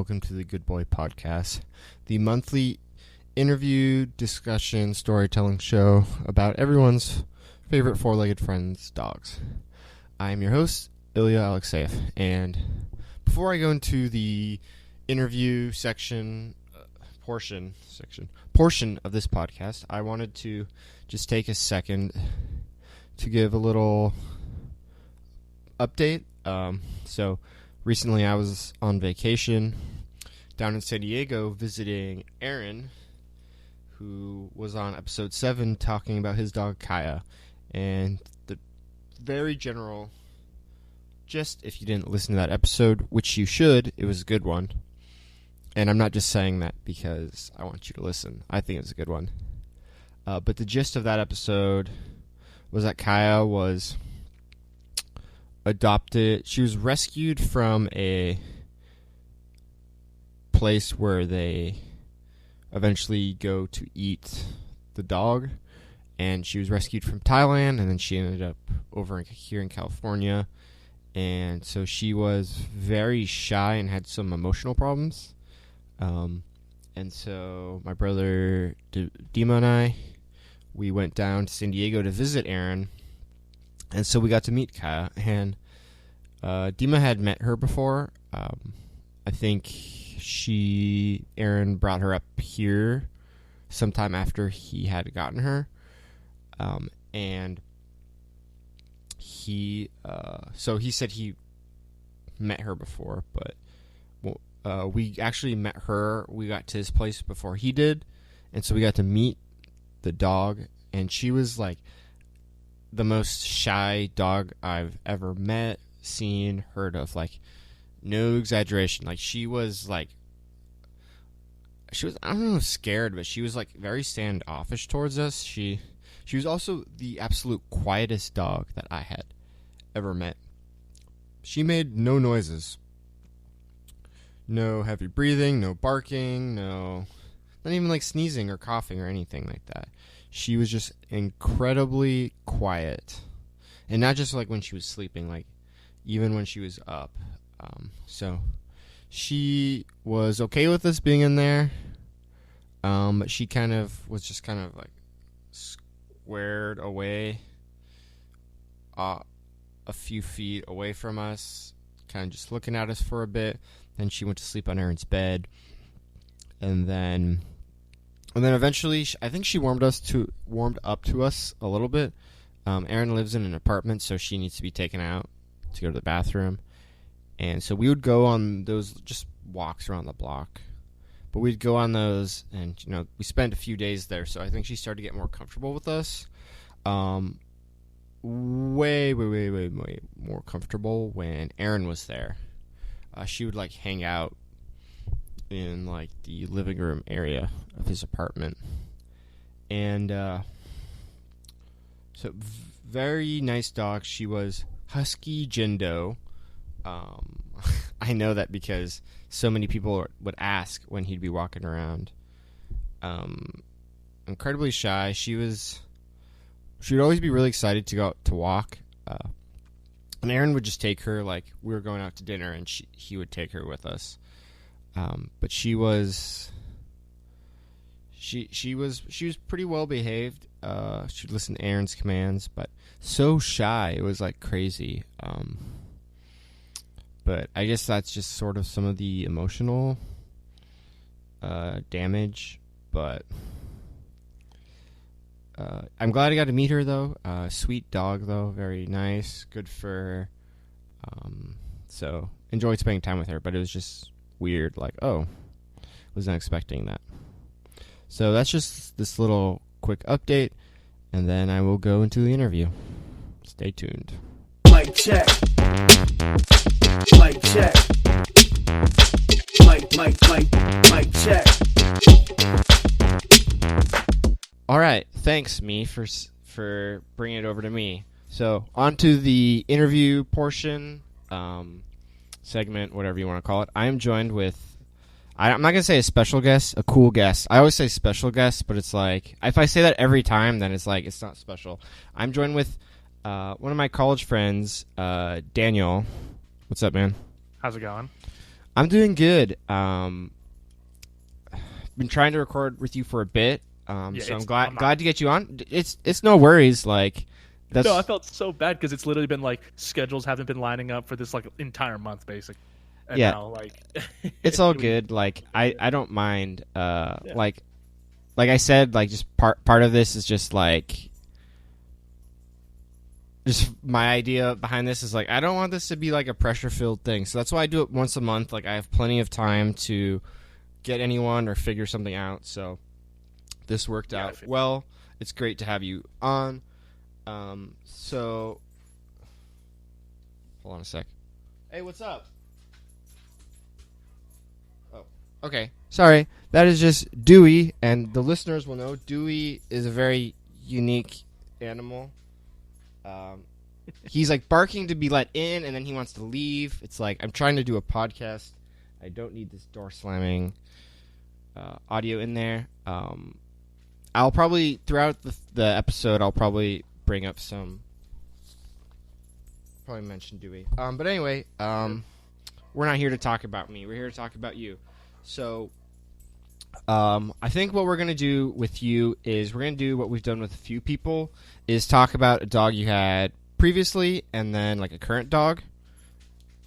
welcome to the Good Boy Podcast, the monthly interview, discussion, storytelling show about everyone's favorite four-legged friends, dogs. I am your host, Ilya Alexeyev, and before I go into the interview portion of this podcast, I wanted to just take a second to give a little update. So recently I was on vacation down in San Diego visiting Aaron, who was on episode 7 talking about his dog Kaya. And the very general gist, if you didn't listen to that episode, which you should, it was a good one. And I'm not just saying that because I want you to listen. I think it was a good one. But the gist of that episode was that Kaya was adopted. She was rescued from a place where they eventually go to eat the dog. And she was rescued from Thailand, and then she ended up over here in California. And so she was very shy and had some emotional problems. And so my brother Dima and I, we went down to San Diego to visit Aaron. And so we got to meet Kaya. And Dima had met her before. I think Aaron brought her up here sometime after he had gotten her. And he said he met her before, but we actually met her. We got to his place before he did, and so we got to meet the dog, and she was like the most shy dog I've ever met, seen, heard of. Like, no exaggeration. Like, she was, I don't know, scared, but she was like very standoffish towards us. She was also the absolute quietest dog that I had ever met. She made no noises. No heavy breathing, no barking, not even like sneezing or coughing or anything like that. She was just incredibly quiet. And not just like when she was sleeping, like even when she was up. So she was okay with us being in there. But she was just like squared away a few feet away from us, kind of just looking at us for a bit. Then she went to sleep on Aaron's bed, and then eventually I think she warmed up to us a little bit. Aaron lives in an apartment, so she needs to be taken out to go to the bathroom, and so we would go on those just walks around the block. But we'd go on those, and we spent a few days there, so I think she started to get more comfortable with us. Way more comfortable when Aaron was there. She would hang out in the living room area of his apartment, and so very nice dog. She was Husky Jindo. I know that because so many people would ask when he'd be walking around. Incredibly shy. She would always be really excited to go out to walk. And Aaron would just take her, we were going out to dinner, and he would take her with us. But she was pretty well behaved. She'd listen to Aaron's commands, but so shy, it was crazy. But I guess that's just sort of some of the emotional damage. But I'm glad I got to meet her, though. Sweet dog, though. Very nice. Good fur. So enjoyed spending time with her, but it was just weird. Wasn't expecting that. So that's just this little quick update, and then I will go into the interview. Stay tuned. Mic check. Mic check. Mic check. All right, thanks, me, for bringing it over to me. So, on to the interview portion, segment, whatever you want to call it. I am joined with, I'm not going to say a special guest, a cool guest. I always say special guest, but it's if I say that every time, then it's it's not special. I'm joined with one of my college friends, Daniel. What's up, man? How's it going? I'm doing good. Been trying to record with you for a bit. So I'm glad to get you on. It's no worries. Like, No, I felt so bad because it's literally been like schedules haven't been lining up for this like entire month, basically. And Yeah. now, like, it's all good. Like, I don't mind. Like I said, like just part of this is just like. Just my idea behind this is like I don't want this to be like a pressure-filled thing, so that's why I do it once a month. Like I have plenty of time to get anyone or figure something out. So this worked out well. It's great to have you on. So hold on a sec. Hey, what's up? Oh, okay. Sorry, that is just Dewey, and the listeners will know Dewey is a very unique animal. He's like barking to be let in, and then he wants to leave. It's like I'm trying to do a podcast. I don't need this door slamming audio in there. I'll probably throughout the episode I'll probably bring up probably mention Dewey. But anyway, we're not here to talk about me. We're here to talk about you. So I think what we're going to do with you is we're going to do what we've done with a few people, is talk about a dog you had previously and then like a current dog.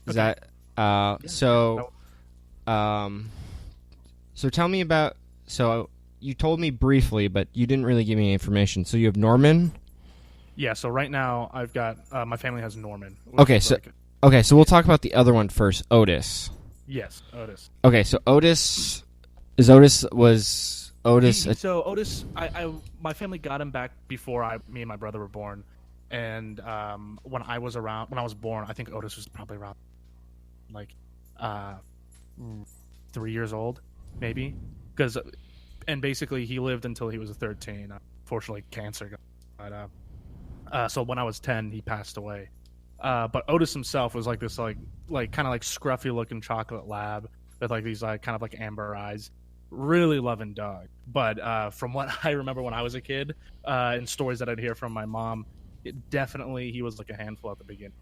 Is that so tell me about, so you told me briefly, but you didn't really give me any information. So you have Norman? Yeah, so right now I've got my family has Norman. Okay, so we'll talk about the other one first, Otis. Yes, Otis. Okay, so Otis. So Otis, my family got him back before me and my brother were born, and when I was born, I think Otis was probably around like 3 years old, maybe, and basically he lived until he was 13. Unfortunately, cancer got. But so when I was 10, he passed away. But Otis himself was like this like kind of like scruffy looking chocolate lab with like these like kind of like amber eyes. Really loving dog, but from what I remember when I was a kid, and stories that I'd hear from my mom, he was like a handful at the beginning.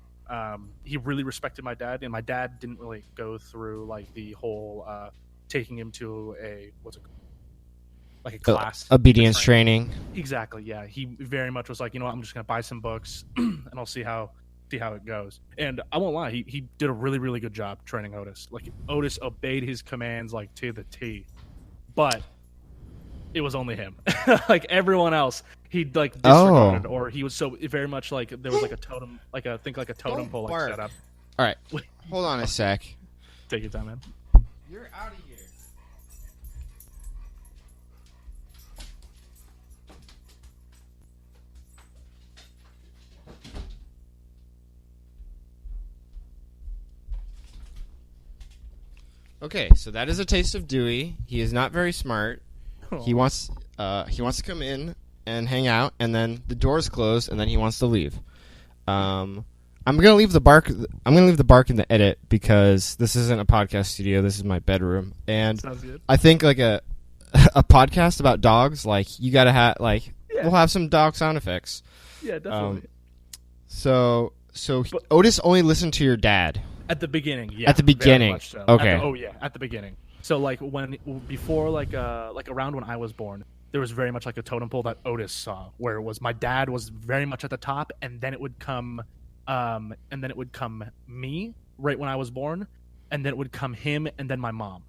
He really respected my dad, and my dad didn't really go through like the whole taking him to a class obedience training. Exactly, yeah. He very much was like, you know what, I'm just gonna buy some books and I'll see how it goes. And I won't lie, he did a really, really good job training Otis. Like Otis obeyed his commands like to the T. But it was only him. Like everyone else, he'd like disregarded, or he was so very much like there was like a totem, like a totem pole like set up. All right, hold on a sec. Take your time, man. You're out of here. Okay, so that is a taste of Dewey. He is not very smart. Oh. He wants to come in and hang out, and then the door's closed, and then he wants to leave. I'm gonna leave the bark. I'm gonna leave the bark in the edit because this isn't a podcast studio. This is my bedroom, and I think like a podcast about dogs, like you gotta have we'll have some dog sound effects. Yeah, definitely. But Otis only listened to your dad. At the beginning, yeah. At the beginning, so. Okay. At the beginning. So like before around when I was born, there was very much like a totem pole that Otis saw, where it was my dad was very much at the top, and then it would come, me right when I was born, and then it would come him, and then my mom.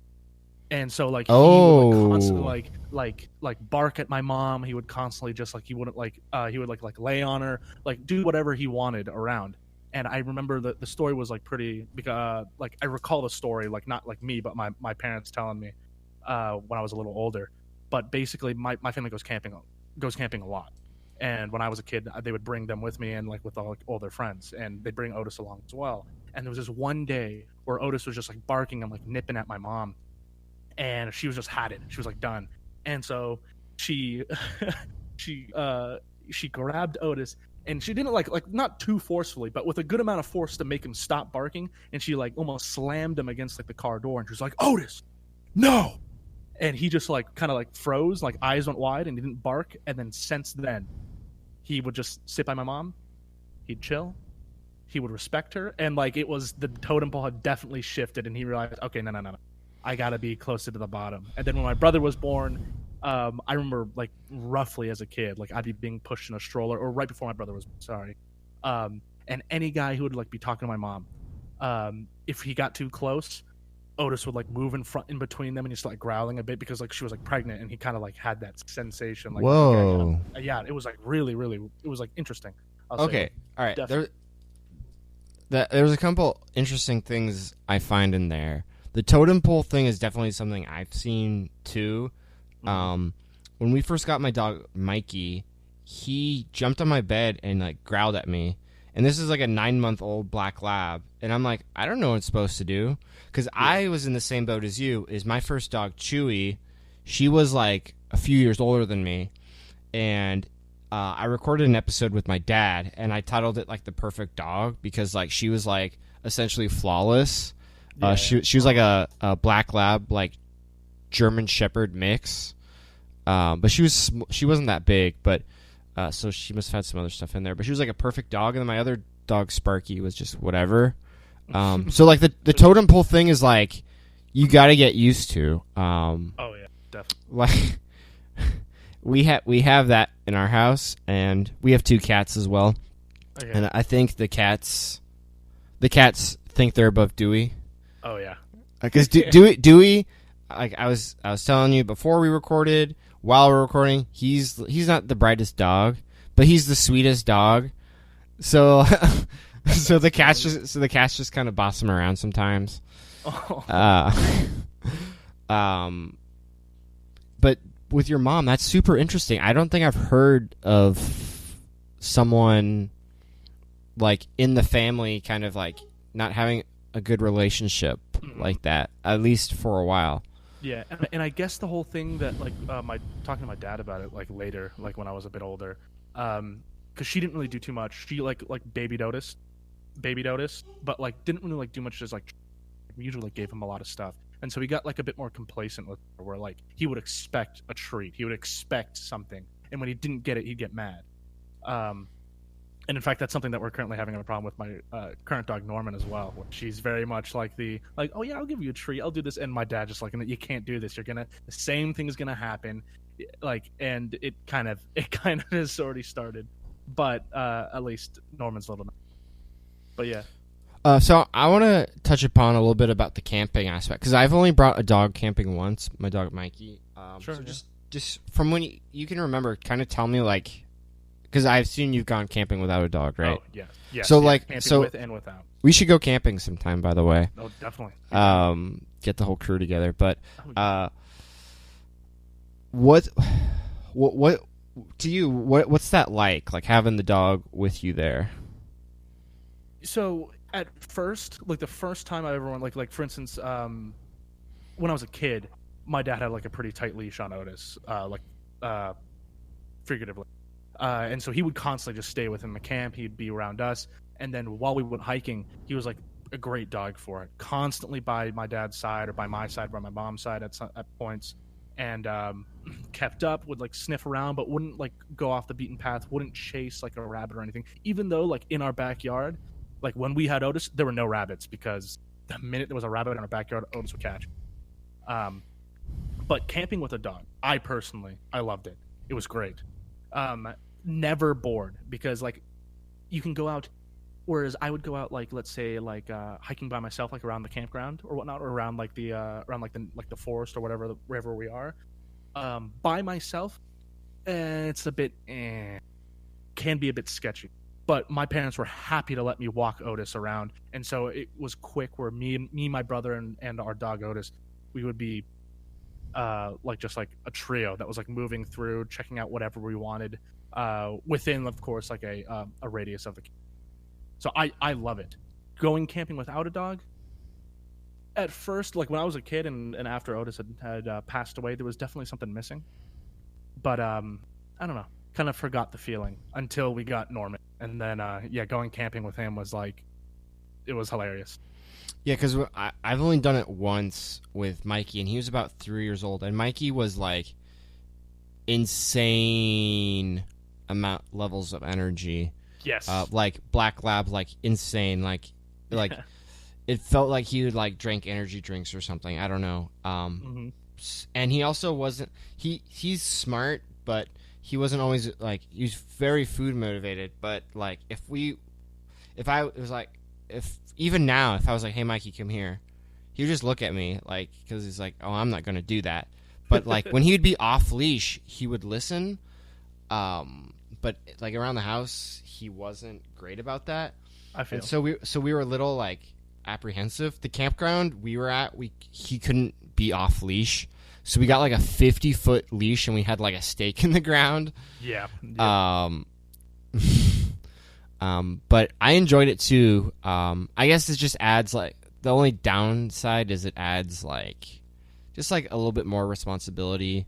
And so like he would constantly like bark at my mom. He would constantly just like he would lay on her, like do whatever he wanted around. And I remember the story was like pretty, like I recall the story, like not like me, but my parents telling me when I was a little older. But basically, my family goes camping a lot. And when I was a kid, they would bring them with me and like with all their friends, and they'd bring Otis along as well. And there was this one day where Otis was just like barking and like nipping at my mom, and she was just had it. She was like done. And so she grabbed Otis. And she didn't like not too forcefully, but with a good amount of force to make him stop barking. And she like almost slammed him against like the car door. And she was like, "Otis, no!" And he just like kind of like froze, like eyes went wide, and he didn't bark. And then since then, he would just sit by my mom. He'd chill. he would respect her, and like it was the totem pole had definitely shifted, and he realized, okay, no, I gotta be closer to the bottom. And then when my brother was born, I remember like roughly as a kid, like I'd be being pushed in a stroller, or right before my brother was sorry, and any guy who would like be talking to my mom, if he got too close, Otis would like move in between them, and he'd start like growling a bit because like she was like pregnant, and he kind of like had that sensation. Like, whoa, okay, yeah, it was like really, it was like interesting. Okay, all right. Definitely. There's a couple interesting things I find in there. The totem pole thing is definitely something I've seen too. When we first got my dog Mikey, he jumped on my bed and like growled at me. And this is like a 9-month-old black lab, and I'm like, I don't know what it's supposed to do, because I was in the same boat as you. Is my first dog Chewy? She was like a few years older than me, and I recorded an episode with my dad, and I titled it like the perfect dog because like she was like essentially flawless. She was like a black lab, like German Shepherd mix, but she wasn't that big, but. So she must have had some other stuff in there, but she was like a perfect dog, and then my other dog Sparky was just whatever. So like the totem pole thing is like you got to get used to. Oh yeah, definitely. Like we have that in our house, and we have 2 cats as well. Okay. And I think the cats think they're above Dewey. Oh yeah, because Dewey, like I was telling you before we recorded. While we're recording, he's not the brightest dog, but he's the sweetest dog. So, the cats just kind of boss him around sometimes. Oh. But with your mom, that's super interesting. I don't think I've heard of someone like in the family kind of like not having a good relationship like that, at least for a while. Yeah, and I guess the whole thing that like talking to my dad about it like later, like when I was a bit older, because she didn't really do too much. She like babied Otis, but like didn't really like do much. Just like we usually like, gave him a lot of stuff, and so he got like a bit more complacent with her, where like he would expect a treat, he would expect something, and when he didn't get it, he'd get mad. And in fact, that's something that we're currently having a problem with my current dog Norman as well. She's very much like oh yeah, I'll give you a treat, I'll do this, and my dad just like, you can't do this. The same thing is gonna happen, like, and it kind of has already started, but at least Norman's a little. But yeah. So I want to touch upon a little bit about the camping aspect because I've only brought a dog camping once, my dog Mikey. Sure. So just from when you can remember, kind of tell me like. Because I've seen you've gone camping without a dog, right? Oh, yeah. So, camping with and without. We should go camping sometime, by the way. Oh, definitely. Get the whole crew together. But what to you? What's that like? Like having the dog with you there? So at first, like the first time I ever went, like for instance, when I was a kid, my dad had like a pretty tight leash on Otis, figuratively. And so he would constantly just stay within the camp. He'd be around us. And then while we went hiking, he was like a great dog for it. Constantly by my dad's side or by my side, by my mom's side at points. And kept up, would like sniff around, but wouldn't like go off the beaten path, wouldn't chase like a rabbit or anything. Even though like in our backyard, like when we had Otis, there were no rabbits because the minute there was a rabbit in our backyard, Otis would catch. But camping with a dog, I loved it. It was great. Never bored because like you can go out, whereas I would go out like let's say like hiking by myself like around the campground or whatnot, or around like the forest or wherever we are by myself. It's a bit can be a bit sketchy, but my parents were happy to let me walk Otis around, and so it was quick where me my brother and our dog Otis, we would be like just like a trio that was like moving through, checking out whatever we wanted within, of course, like a radius of the. So I love it. Going camping without a dog. At first, like when I was a kid and after Otis had passed away, there was definitely something missing. But I don't know, kind of forgot the feeling until we got Norman, and then going camping with him was like, it was hilarious. Yeah, because I've only done it once with Mikey, and he was about 3 years old, and Mikey was like insane levels of energy. Yes. Like black lab, like insane, like it felt like he would like drink energy drinks or something. I don't know. And he also wasn't. He's smart, but he wasn't always like. He was very food motivated. But like, if even now, if I was like, "Hey, Mikey, come here," he would just look at me like, because he's like, "Oh, I'm not gonna do that." But like when he would be off leash, he would listen. But like around the house, he wasn't great about that. I feel. And so we were a little like apprehensive. The campground we were at, he couldn't be off leash, so we got like a 50-foot leash, and we had like a stake in the ground. Yeah. But I enjoyed it too. I guess it just adds like the only downside is it adds like just like a little bit more responsibility.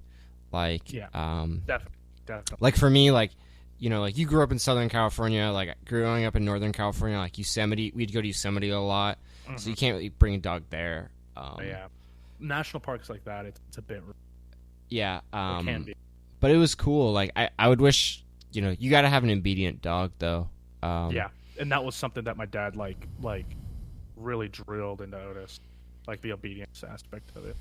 Like definitely. Like for me, like like you grew up in Southern California, like growing up in Northern California, like Yosemite, we'd go to Yosemite a lot, so you can't really bring a dog there. National parks like that, it's a bit. Yeah, it can be. But it was cool. Like I would wish you got to have an obedient dog though. Yeah, and that was something that my dad like really drilled into Otis, like the obedience aspect of it.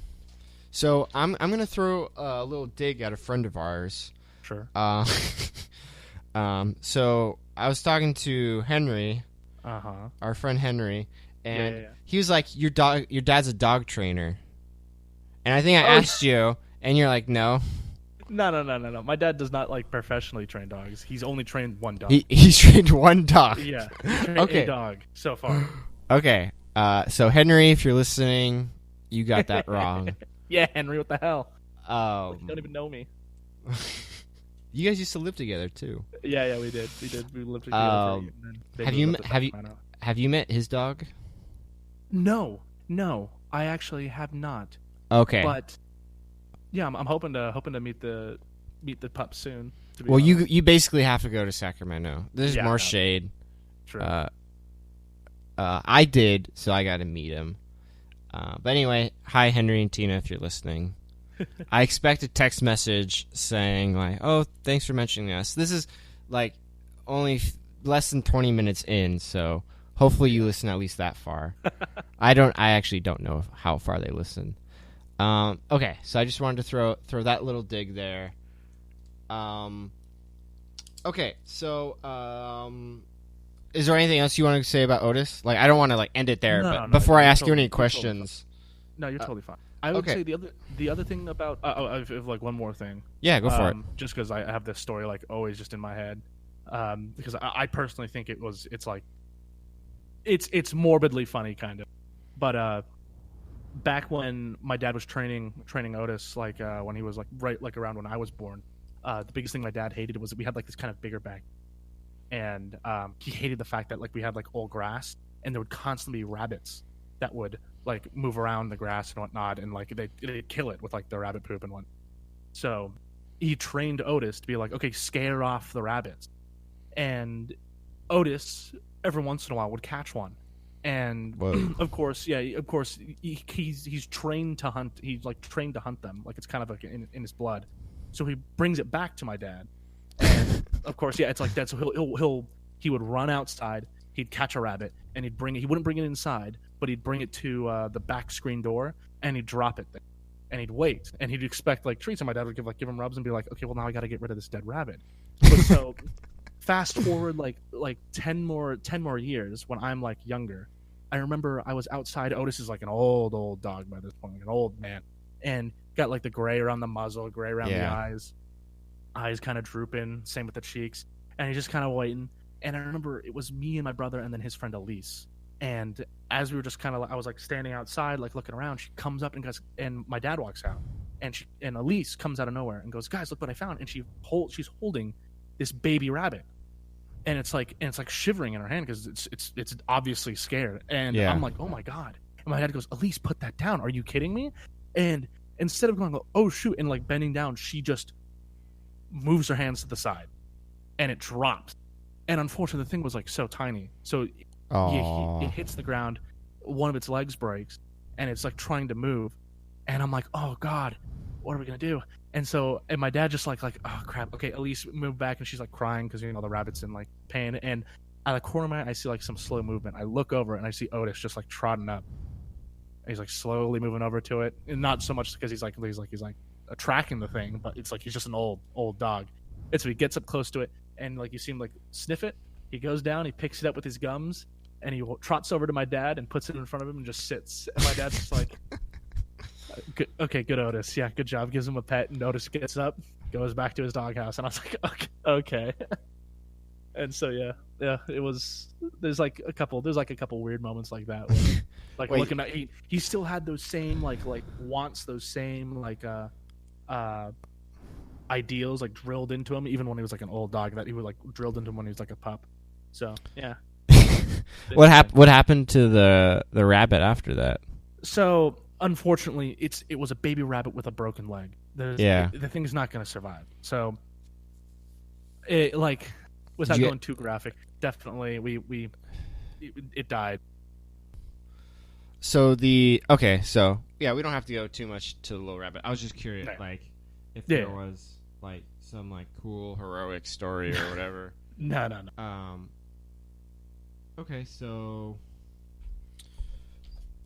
So I'm gonna throw a little dig at a friend of ours. Sure. So I was talking to Henry, our friend Henry, and he was like, your dad's a dog trainer. And I think I asked you, and you're like, no. No. My dad does not like professionally train dogs. He's only trained one dog. He's trained one dog. Yeah. He's trained a dog so far. Okay. So Henry, if you're listening, you got that wrong. Yeah, Henry, what the hell? You don't even know me. You guys used to live together too. Yeah, we did. We lived together. Have you met his dog? No, I actually have not. Okay, but yeah, I'm hoping to meet the pup soon. Well, you basically have to go to Sacramento. There's more shade. True. I did, so I got to meet him. But anyway, hi Henry and Tina, if you're listening. I expect a text message saying like, "Oh, thanks for mentioning us." This is like only less than 20 minutes in, so hopefully you listen at least that far. I actually don't know how far they listen. Okay, so I just wanted to throw that little dig there. Okay, so is there anything else you want to say about Otis? Like, I don't want to like end it there, but before I ask you any questions. No, you're totally fine. I would say the other thing about I have like one more thing. Yeah, go for it. Just because I have this story like always just in my head, because I personally think it's like it's morbidly funny kind of, but back when my dad was training Otis, like when he was like right like around when I was born, the biggest thing my dad hated was that we had like this kind of bigger back, and he hated the fact that like we had like old grass and there would constantly be rabbits that would like move around the grass and whatnot, and like they'd kill it with like the rabbit poop and whatnot. So he trained Otis to be like, okay, scare off the rabbits, and Otis every once in a while would catch one, and of course he's trained to hunt. He's like trained to hunt them, like it's kind of like in his blood. So he brings it back to my dad, and of course, it's like that. So he would run outside. He'd catch a rabbit, and he wouldn't bring it inside, but he'd bring it to the back screen door, and he'd drop it there, and he'd wait, and he'd expect like treats, and my dad would give him rubs and be like, okay, well now I got to get rid of this dead rabbit. But so fast forward like 10 more years when I'm like younger, I remember I was outside. Otis is like an old dog by this point, like an old man, and got like the gray around the muzzle, gray around the eyes kind of drooping, same with the cheeks, and he's just kind of waiting. And I remember it was me and my brother and then his friend Elise. And as we were just kind of, I was like standing outside, like looking around. She comes up and goes, and my dad walks out, and Elise comes out of nowhere and goes, "Guys, look what I found!" And she's holding this baby rabbit, and it's like shivering in her hand because it's obviously scared. And I'm like, "Oh my god!" And my dad goes, "Elise, put that down. Are you kidding me?" And instead of going, "Oh shoot," and like bending down, she just moves her hands to the side, and it drops. And unfortunately, the thing was like so tiny, so it hits the ground. One of its legs breaks, and it's like trying to move. And I'm like, "Oh God, what are we gonna do?" And so, and my dad just like, oh crap, okay, Elise, move back, and she's like crying because the rabbit's in like pain. And out of the corner of my eye, I see like some slow movement. I look over and I see Otis just like trotting up. And he's like slowly moving over to it, and not so much because he's like tracking the thing, but it's like he's just an old dog. And so he gets up close to it, and like you see him like sniff it. He goes down, he picks it up with his gums, and he trots over to my dad and puts it in front of him and just sits. And my dad's just like. Good Otis. Yeah, good job. Gives him a pet, and Otis gets up, goes back to his doghouse, and I was like, okay. And so yeah, it was. There's like a couple weird moments like that. Where, like Wait. looking at he still had those same like wants, those same ideals like drilled into him, even when he was like an old dog, that he would like drilled into him when he was like a pup. So yeah. What happened to the rabbit after that? So. Unfortunately, it was a baby rabbit with a broken leg. The thing's not going to survive. So, without going too graphic, definitely it died. So we don't have to go too much to the little rabbit. I was just curious, like, if there was like some like cool heroic story or whatever. No. Okay, so.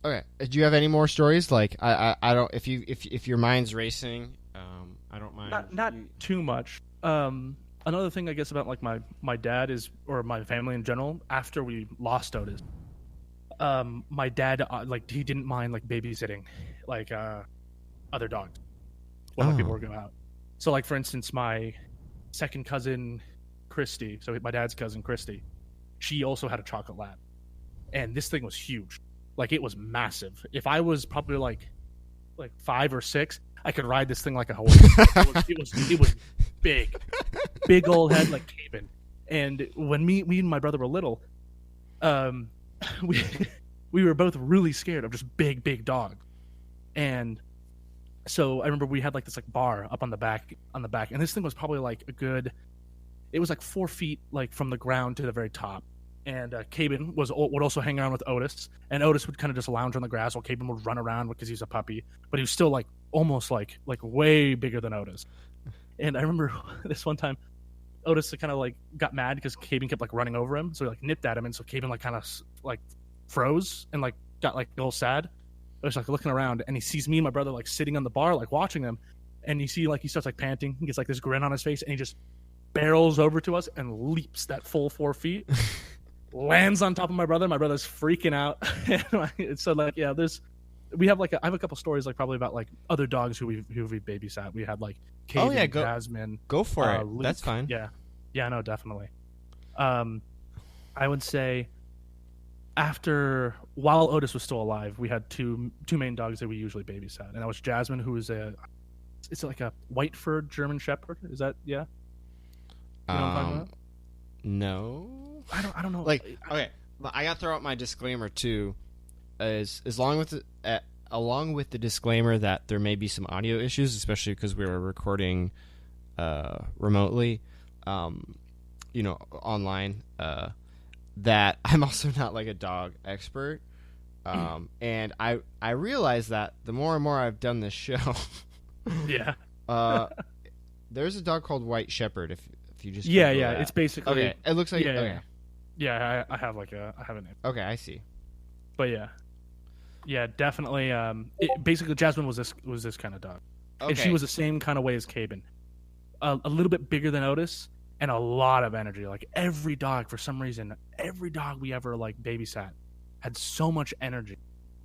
Okay. Do you have any more stories? Like I don't. If your mind's racing, I don't mind. Not too much. Another thing I guess about like my dad or my family in general. After we lost Otis, my dad like he didn't mind like babysitting, like other dogs when people were going out. So like for instance, my second cousin Christy, so my dad's cousin Christy, she also had a chocolate lab, and this thing was huge. Like it was massive. If I was probably like 5 or 6, I could ride this thing like a horse. It was big old head like Caven. And when me and my brother were little, we were both really scared of just big dogs. And so I remember we had like this like bar up on the back, and this thing was probably like it was like 4 feet like from the ground to the very top. And Caben would also hang around with Otis, and Otis would kind of just lounge on the grass while Caben would run around because he's a puppy, but he was still like almost like way bigger than Otis. And I remember this one time, Otis kind of like got mad because Caben kept like running over him, so he like nipped at him, and so Caben like kind of like froze and like got like a little sad. I was like looking around, and he sees me and my brother like sitting on the bar like watching them, and you see like he starts like panting, he gets like this grin on his face, and he just barrels over to us and leaps that full 4 feet. Lands on top of my brother. My brother's freaking out. So like I have a couple stories like probably about like other dogs who we babysat. We had like Katie, Jasmine. Go for it. Luke. That's fine. Yeah, no, definitely. I would say while Otis was still alive, we had two main dogs that we usually babysat, and that was Jasmine, who is it's like a white furred German Shepherd. Is that You know what I'm talking about? No. I don't know. Like, okay, I gotta throw out my disclaimer too. Along with the disclaimer that there may be some audio issues, especially because we were recording remotely, online. That I'm also not like a dog expert, and I realize that the more and more I've done this show, there's a dog called White Shepherd. If you just yeah, it's basically okay. It looks like Yeah, I have a name. Okay, I see. But yeah, definitely. Basically, Jasmine was this kind of dog, and she was the same kind of way as Caben, a little bit bigger than Otis, and a lot of energy. Like every dog, for some reason, every dog we ever like babysat had so much energy,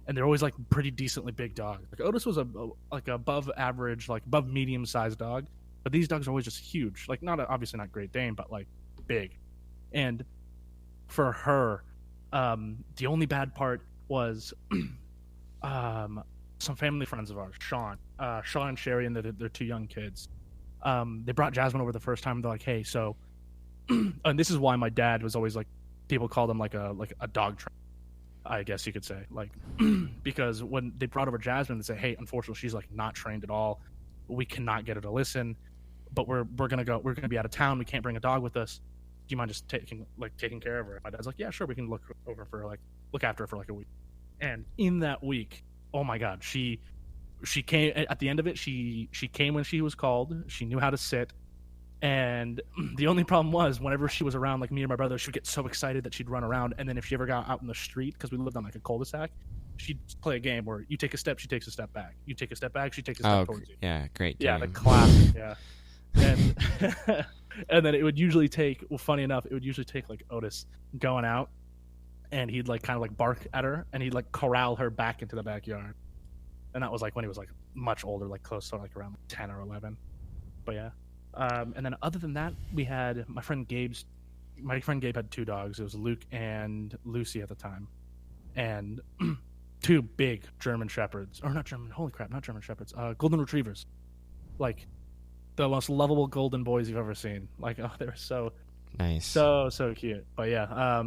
and they're always like pretty decently big dogs. Like Otis was like above average, like above medium sized dog, but these dogs are always just huge. Like obviously not Great Dane, but like big, and for her, the only bad part was some family friends of ours, Sean and Sherry, and their 2 young kids. They brought Jasmine over the first time. They're like, hey, so, and this is why my dad was always like, people called him like a dog trainer, I guess you could say, like, because when they brought over Jasmine, they say, hey, unfortunately, she's like not trained at all. We cannot get her to listen, but we're gonna be out of town. We can't bring a dog with us. Do you mind just taking care of her? My dad's like, yeah, sure, we can look after her for like a week. And in that week, oh my god, she she came at the end of it. She came when she was called. She knew how to sit. And the only problem was whenever she was around, like me or my brother, she would get so excited that she'd run around. And then if she ever got out in the street, because we lived on like a cul-de-sac, she'd play a game where you take a step, she takes a step back. You take a step back, she takes a step towards you. Yeah, great. Yeah, game. the classic. Yeah, and and then it would usually take. Well, funny enough, it would usually take like Otis going out, and he'd like kind of like bark at her, and he'd like corral her back into the backyard. And that was like when he was like much older, like close to like around 10 or 11. But yeah. And then other than that, we had my friend Gabe had 2 dogs. It was Luke and Lucy at the time. And 2 big German Shepherds. Or not German, holy crap, not German Shepherds. Golden Retrievers. Like, the most lovable golden boys you've ever seen. Like, oh, they were so... Nice. So cute. But yeah.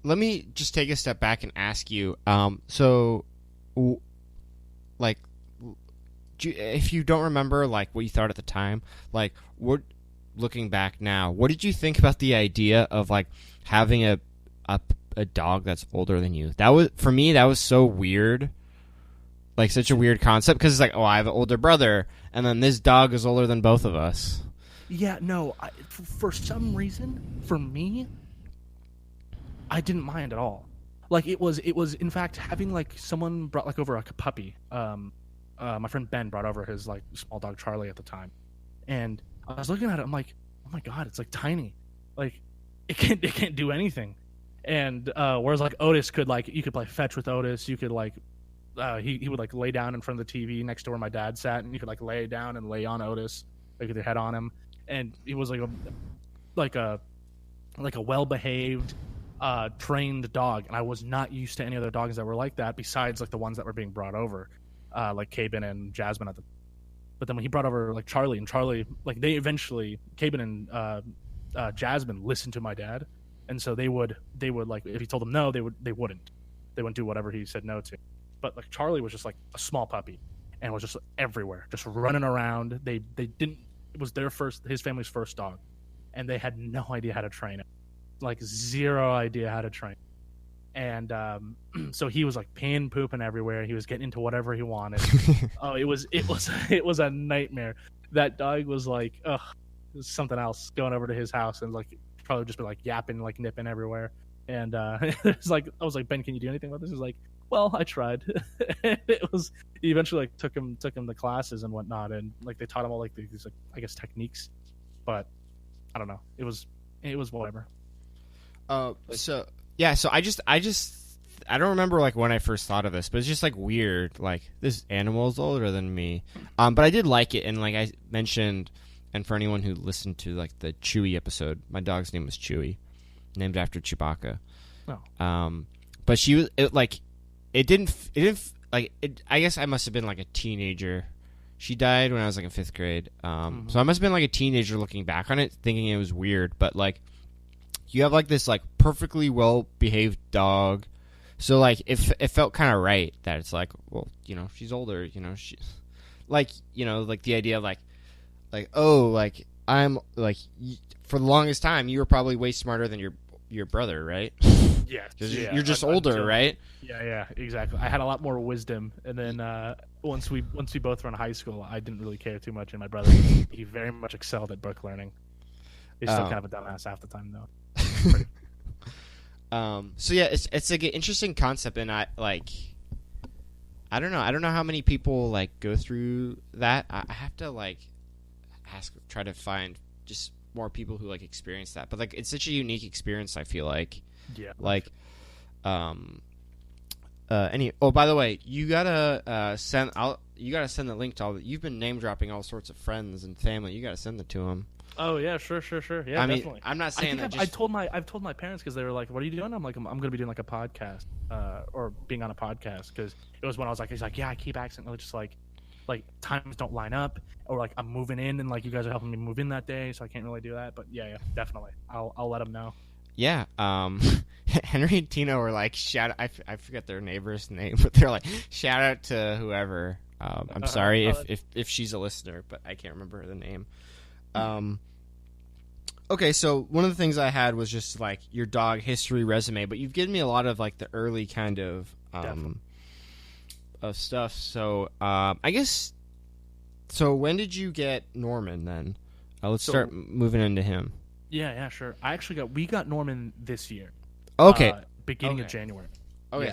Let me just take a step back and ask you, like... if you don't remember like what you thought at the time, like what, looking back now, what did you think about the idea of like having a dog that's older than you? That was, for me, that was so weird, like such a weird concept, because it's like, oh, I have an older brother, and then this dog is older than both of us. Yeah, no, for some reason, for me, I didn't mind at all. Like it was in fact having like someone brought like over a puppy. My friend Ben brought over his like small dog Charlie at the time, and I was looking at it. I'm like, oh my god, it's like tiny, like it can't do anything. And whereas like Otis could, like, you could play fetch with Otis. You could like he would like lay down in front of the TV next to where my dad sat, and you could like lay down and lay on Otis, like with your head on him. And he was like a well behaved, trained dog, and I was not used to any other dogs that were like that besides like the ones that were being brought over. Like Cabin and Jasmine but then when he brought over like Charlie, like they eventually, Cabin and Jasmine listened to my dad, and so they would like, if he told them no, they wouldn't do whatever he said no to. But like Charlie was just like a small puppy and was just everywhere, just running around. They didn't, it was his family's first dog, and they had no idea how to train it, like zero idea how to train. And so he was like peeing, pooping everywhere. He was getting into whatever he wanted. Oh, it was a nightmare. That dog was like, ugh, it was something else. Going over to his house and like probably just be like yapping, like nipping everywhere. And it's like, I was like, Ben, can you do anything about this? He's like, well, I tried. He eventually like took him to classes and whatnot, and like they taught him all like these like, I guess, techniques. But I don't know. It was whatever. So I don't remember like when I first thought of this, but it's just like weird. Like, this animal is older than me, but I did like it, and like I mentioned, and for anyone who listened to like the Chewie episode, my dog's name was Chewie, named after Chewbacca. Oh. But she was I guess I must have been like a teenager. She died when I was like in 5th grade. So I must have been like a teenager looking back on it, thinking it was weird, but like, you have like this like perfectly well behaved dog, so like it felt kind of right that it's like, well, you know, she's older, you know, she, like, you know, like the idea of like oh, like I'm like, for the longest time you were probably way smarter than your brother, right? Yeah, you're just older, right? Yeah, exactly. I had a lot more wisdom, and then once we both were in high school, I didn't really care too much, and my brother, he very much excelled at book learning. He's still kind of a dumbass half the time, though. So yeah, it's like an interesting concept, and I don't know how many people like go through that. I have to like try to find just more people who like experience that, but like it's such a unique experience, I feel like. Yeah. Like, by the way, you gotta send the link to all. You've been name dropping all sorts of friends and family. You gotta send it to them. Oh yeah, sure. Yeah, I mean, definitely. I'm not saying that. I've told my parents, because they were like, "What are you doing?" I'm like, "I'm going to be doing like a podcast, or being on a podcast." Because it was when I was like, "He's like, yeah, I keep accidentally just like times don't line up, or like I'm moving in, and like you guys are helping me move in that day, so I can't really do that." But yeah, definitely, I'll let them know. Yeah, Henry and Tina were like, I forget their neighbor's name, but they're like, shout out to whoever. I'm sorry if she's a listener, but I can't remember the name. Okay, so one of the things I had was just like your dog history resume, but you've given me a lot of like the early kind of of stuff. So I guess. So when did you get Norman then? Let's start moving into him. Yeah, sure. We got Norman this year. Okay. Beginning of January. Okay.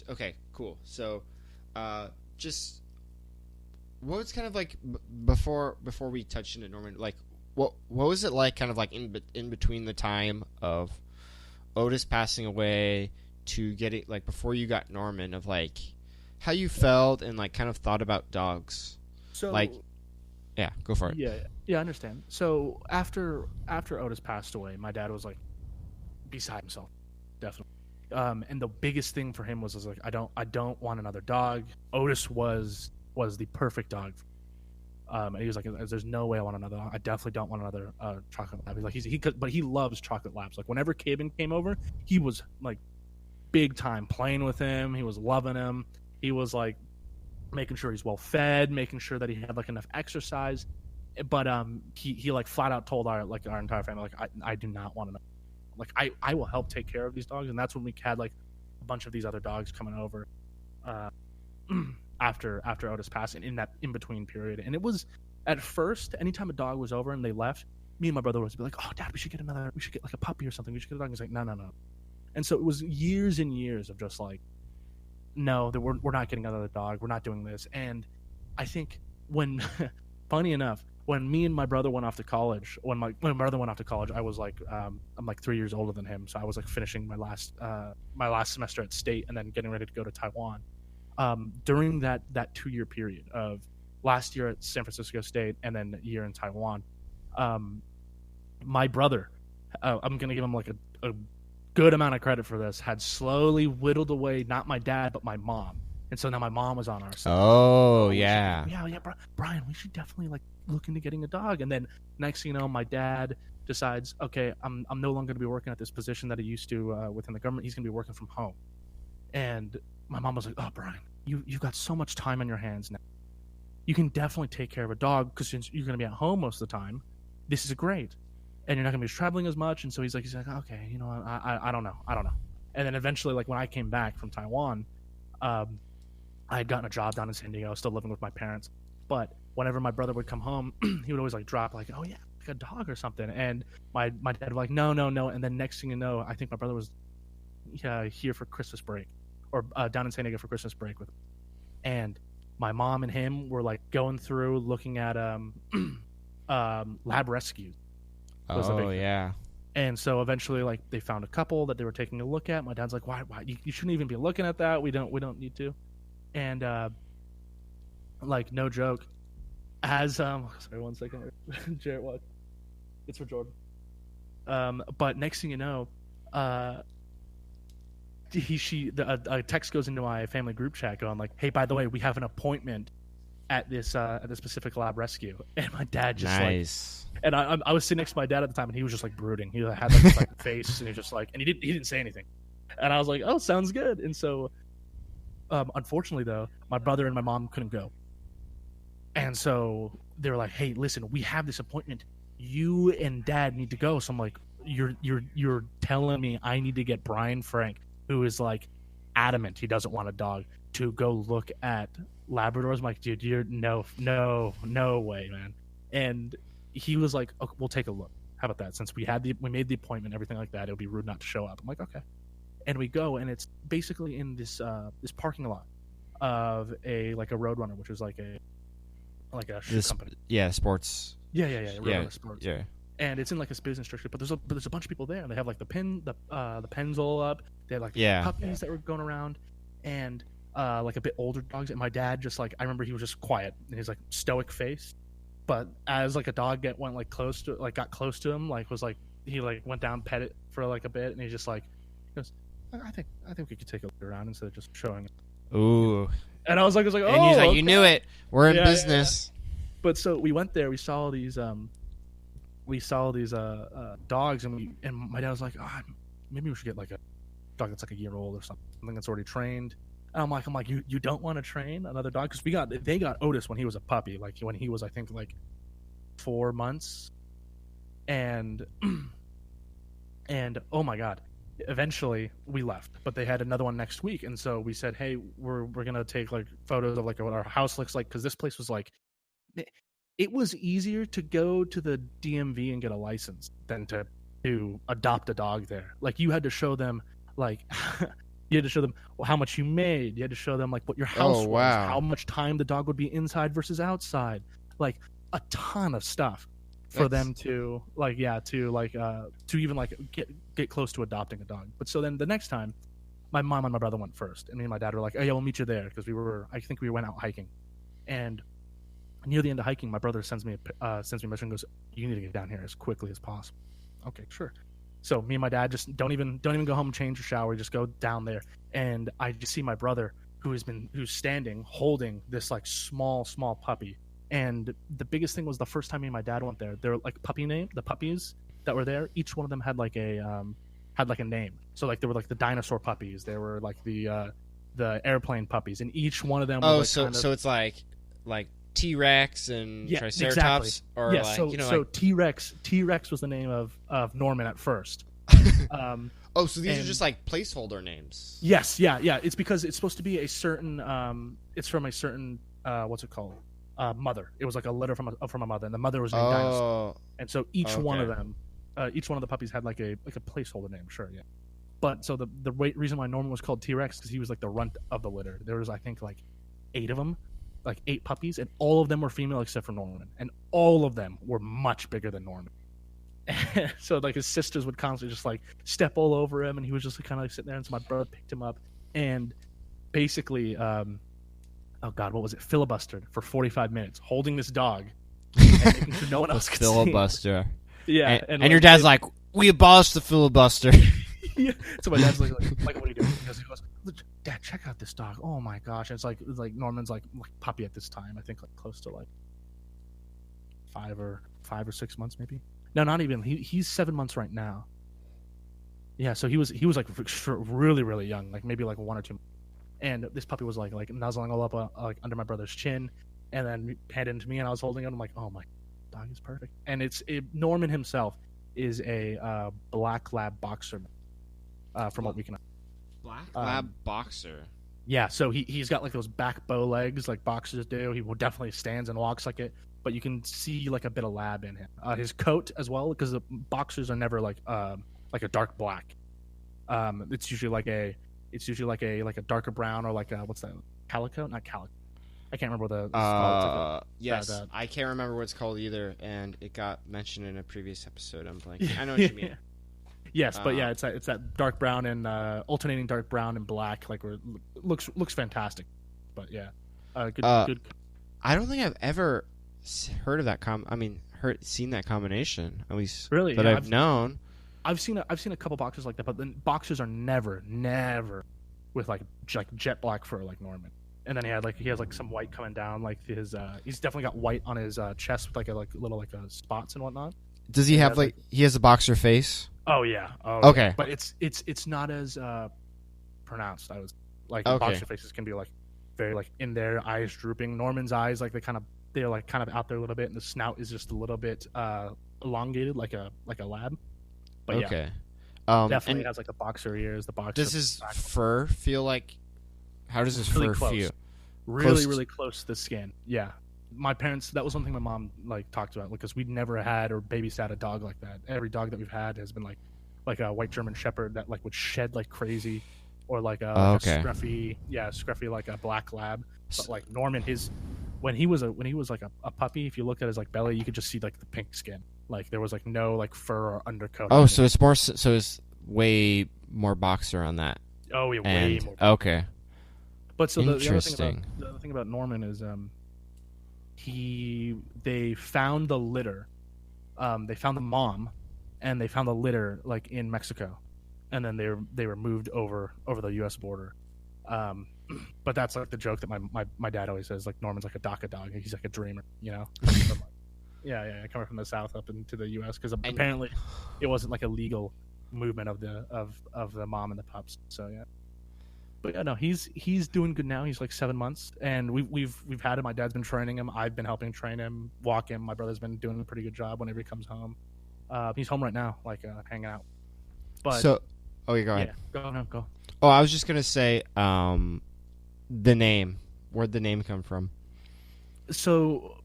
Okay. Cool. So, just what was kind of like before we touched into Norman? Like, what was it like? Kind of like in between the time of Otis passing away to getting like before you got Norman, of like how you felt and like kind of thought about dogs. So like, yeah, go for it. Yeah, I understand. So after Otis passed away, my dad was like beside himself, definitely. And the biggest thing for him was like, I don't want another dog. Otis was the perfect dog. And he was like, there's no way I want another. I definitely don't want another chocolate lab. He's like, but he loves chocolate labs. Like whenever Caben came over, he was like big time playing with him. He was loving him. He was like making sure he's well fed, making sure that he had like enough exercise. But he like flat out told our entire family, like, I do not want to know. Like I will help take care of these dogs. And that's when we had like a bunch of these other dogs coming over after Otis passed, in that in between period. And it was at first, anytime a dog was over and they left, me and my brother would be like, oh Dad, we should get like a puppy or something. We should get a dog. He's like, no. And so it was years and years of just like, no, that we're not getting another dog. We're not doing this. And I think when, funny enough, when me and my brother went off to college, when my brother went off to college, I was like, I'm like 3 years older than him. So I was like finishing my last semester at state and then getting ready to go to Taiwan. During that 2-year period of last year at San Francisco State and then a year in Taiwan, my brother, I'm going to give him like a good amount of credit for this, had slowly whittled away, not my dad, but my mom. And so now my mom was on our side. Oh, yeah. Brian, we should definitely like look into getting a dog. And then next thing you know, my dad decides, okay, I'm no longer going to be working at this position that I used to within the government. He's going to be working from home. And my mom was like, oh, Brian, you've got so much time on your hands now. You can definitely take care of a dog because since you're going to be at home most of the time, this is great. And you're not going to be traveling as much. And so he's like, okay, you know, I don't know. And then eventually, like when I came back from Taiwan, I had gotten a job down in San Diego, still living with my parents. But whenever my brother would come home, he would always like drop like, oh yeah, like a dog or something. And my dad would be like, no. And then next thing you know, I think my brother was here for Christmas break, or down in San Diego for Christmas break with, and my mom and him were like going through looking at lab rescues. Oh yeah. And so eventually, like they found a couple that they were taking a look at. My dad's like, "Why? You shouldn't even be looking at that. We don't need to." And like no joke, as sorry, 1 second, Jarrett, what? It's for Jordan. But next thing you know, a text goes into my family group chat going like, "Hey, by the way, we have an appointment at this specific lab rescue." And my dad just nice. And I was sitting next to my dad at the time, and he was just like brooding. He had like this like face, and he just like, and he didn't say anything. And I was like, "Oh, sounds good." And so, unfortunately, though, my brother and my mom couldn't go. And so they were like, "Hey, listen, we have this appointment. You and Dad need to go." So I'm like, "You're telling me I need to get Brian Frank, who is like adamant he doesn't want a dog, to go look at Labradors?" I'm like, "Dude, you're no way, man." And he was like, "Okay, we'll take a look. How about that? Since we made the appointment, everything like that, it would be rude not to show up." I'm like, "Okay." And we go, and it's basically in this parking lot of a Roadrunner, which is like a shoe company. Yeah, sports. Yeah. Roadrunner Sports. Yeah. And it's in like a business district, but there's a bunch of people there, and they have like the pens all up. They had like puppies that were going around, and like a bit older dogs. And my dad just like, I remember he was just quiet, and he's like stoic face. But as like a dog got close to him, like was like he like went down, pet it for like a bit, and he just like goes, I think we could take a look around instead of just showing it. Ooh. And I was like, oh, and he's like, okay. You knew it. We're in business. Yeah. But so we went there. We saw these dogs, and my dad was like, maybe we should get like a dog that's like a year old or something that's already trained. And I'm like, you don't want to train another dog? Because they got Otis when he was a puppy, like when he was, I think, like 4 months. And oh my God, eventually we left, but they had another one next week, and so we said, hey, we're gonna take like photos of like what our house looks like, because this place was like, it was easier to go to the DMV and get a license than to adopt a dog there. Like you had to show them like you had to show them how much you made. You had to show them like what your house was, wow. how much time the dog would be inside versus outside, like a ton of stuff for them to like to even like get close to adopting a dog. But so then the next time, my mom and my brother went first, and me and my dad were like, "Oh yeah, we'll meet you there," because I think we went out hiking, and near the end of hiking, my brother sends me a message and goes, "You need to get down here as quickly as possible." Okay, sure. So me and my dad just don't even go home, change or shower, just go down there, and I just see my brother who's standing holding this like small puppy. And the biggest thing was the first time me and my dad went there, they're like the puppies that were there, each one of them had like a name. So like there were like the dinosaur puppies, there were like the airplane puppies, and each one of them was so it's like T-Rex and Triceratops, exactly. or like, so, you know, so like... T-Rex was the name of Norman at first. Oh, so these are just like placeholder names. Yes, yeah. It's because it's supposed to be a certain it's from a certain what's it called? Mother. It was like a litter from a mother, and the mother was named Dinosaur. And so each one of them, each one of the puppies had like a placeholder name. Sure, yeah. But so the reason why Norman was called T-Rex because he was like the runt of the litter. There was, I think, like 8 of them, like 8 puppies, and all of them were female except for Norman, and all of them were much bigger than Norman. So like his sisters would constantly just like step all over him, and he was just kind of like sitting there. And so my brother picked him up, and basically, oh God, what was it? Filibustered for 45 minutes, holding this dog, and making sure no one else could filibuster. See him. Yeah, and your dad's like, "We abolished the filibuster." Yeah. So my dad's like, "What are you doing?" He goes, "Dad, check out this dog. Oh my gosh!" And it's like Norman's like puppy at this time. I think like close to like 5 or 6 months maybe. No, not even. He's 7 months right now. Yeah, so he was like really really young, like maybe like 1 or 2. And this puppy was like nuzzling all up like under my brother's chin, and then handed it to me, and I was holding it. I'm like, oh my, dog is perfect. And Norman himself is a black lab boxer, from what we can. Black lab boxer. Yeah, so he's got like those back bow legs like boxers do. He will definitely stands and walks like it, but you can see like a bit of lab in him. His coat as well, because the boxers are never like a dark black. It's usually like a darker brown, or like what's that? Calico? Not calico. I can't remember what the yes, I can't remember what it's called either, and it got mentioned in a previous episode. I'm blanking. I know what you mean. Yes, but yeah, it's that dark brown and alternating dark brown and black. Like looks fantastic. But yeah, good. I don't think I've ever heard of that seen that combination, at least. Really, but yeah, I've known. I've seen a couple boxers like that, but the boxers are never with like jet black fur like Norman. And then he has like some white coming down, like he's definitely got white on his chest with like little spots and whatnot. Does he have he has a boxer face? Oh yeah. Okay. Yeah. But it's not as pronounced. I was like okay. Boxer faces can be like very like in there, eyes drooping. Norman's eyes they're kind of out there a little bit, and the snout is just a little bit elongated like a lab. But okay. Yeah, definitely has like the boxer ears, the boxer. Does his fur feel like? How does his really fur close. feel? Really close to the skin. Yeah, my parents. That was one thing my mom talked about, because we'd never had or babysat a dog like that. Every dog that we've had has been like a white German Shepherd that would shed like crazy, or like a scruffy like a black lab. But like Norman, when he was like a puppy, if you looked at his like belly, you could just see like the pink skin. Like there was like no like fur or undercoat. Oh, so it's more. So it's way more boxer on that. Oh, yeah, way more. Okay. But so the other thing about Norman is they found the litter, they found the mom, and they found the litter like in Mexico, and then they were moved over the U.S. border. But that's like the joke that my dad always says, like Norman's like a DACA dog, he's like a dreamer, you know. Coming from the South up into the U.S. because apparently it wasn't like a legal movement of the mom and the pups. So yeah. But yeah, no, he's doing good now. He's like 7 months, and we've had him. My dad's been training him. I've been helping train him, walk him. My brother's been doing a pretty good job whenever he comes home. He's home right now, hanging out. But Oh, yeah, go ahead. Yeah, go. No, go. Oh, I was just gonna say, the name. Where'd the name come from? So,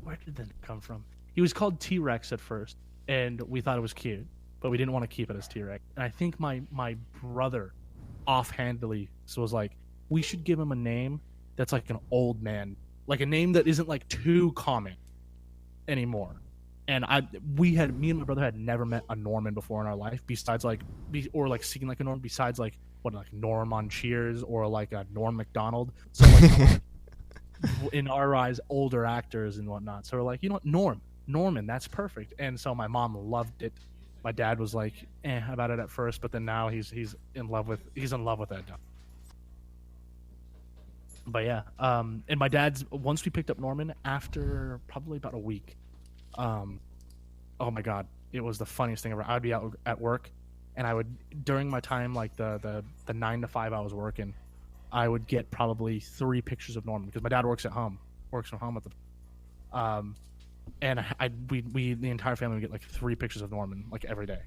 where did that come from? He was called T-Rex at first, and we thought it was cute, but we didn't want to keep it as T-Rex. And I think my brother, offhandedly, was like, we should give him a name that's like an old man, like a name that isn't like too common anymore. And me and my brother had never met a Norman before in our life, besides or seen like a Norm, besides like Norm on Cheers or like a Norm Macdonald. So like, in our eyes, older actors and whatnot. So we're like, you know what, Norman, that's perfect. And so my mom loved it. My dad was like, about it at first, but then now he's in love with that dog. But yeah, and my dad's, once we picked up Norman, after probably about a week, oh my god, it was the funniest thing ever. I'd be out at work, and I would, during my time, like the 9 to 5 I was working, I would get probably 3 pictures of Norman, because my dad works from home at the and we the entire family would get like 3 pictures of Norman like every day,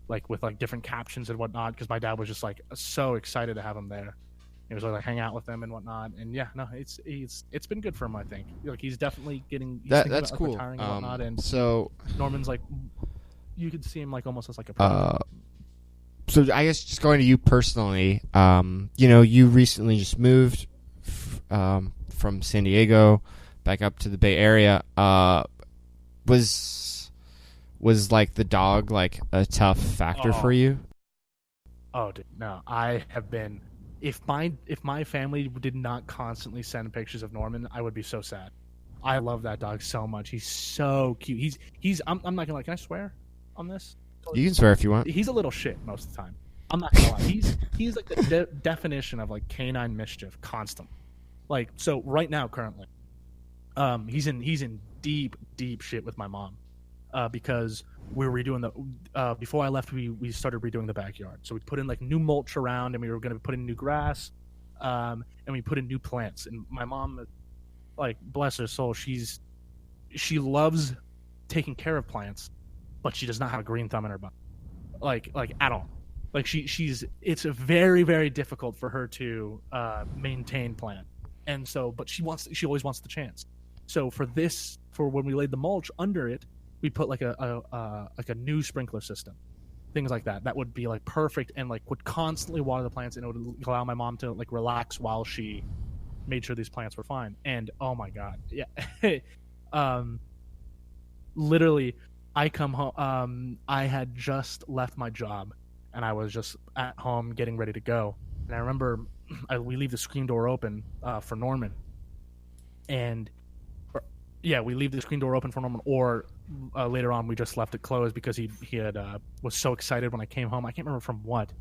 like with like different captions and whatnot, because my dad was just like so excited to have him there. He was like hang out with them and whatnot, and yeah, no, it's been good for him. I think like he's definitely getting That's about, cool. like, retiring and whatnot, and so Norman's like, you could see him like almost as like a so I guess just going to you personally, you recently just moved from San Diego back up to the Bay Area. Was like the dog like a tough factor for you? Oh, dude, no. I have been. If my family did not constantly send pictures of Norman, I would be so sad. I love that dog so much. He's so cute. He's. I'm not gonna lie. Can I swear on this? You can swear if you want. He's a little shit most of the time. I'm not gonna lie. He's like the definition of like canine mischief, constant. Like, so right now, currently, he's in deep shit with my mom, because we were redoing before I left, we started redoing the backyard. So we put in like new mulch around, and we were going to put in new grass, and we put in new plants. And my mom, like, bless her soul, she loves taking care of plants, but she does not have a green thumb in her butt, like at all. Like it's very, very difficult for her to maintain plant, and so, but she always wants the chance. So for when we laid the mulch under it, we put like a new sprinkler system, things like that. That would be like perfect, and like would constantly water the plants, and it would allow my mom to like relax while she made sure these plants were fine. And oh my god, yeah, literally, I come home. I had just left my job, and I was just at home getting ready to go. And I remember we leave the screen door open for Norman, and we leave the screen door open for Norman, or later on we just left it closed because he had was so excited when I came home. I can't remember from what.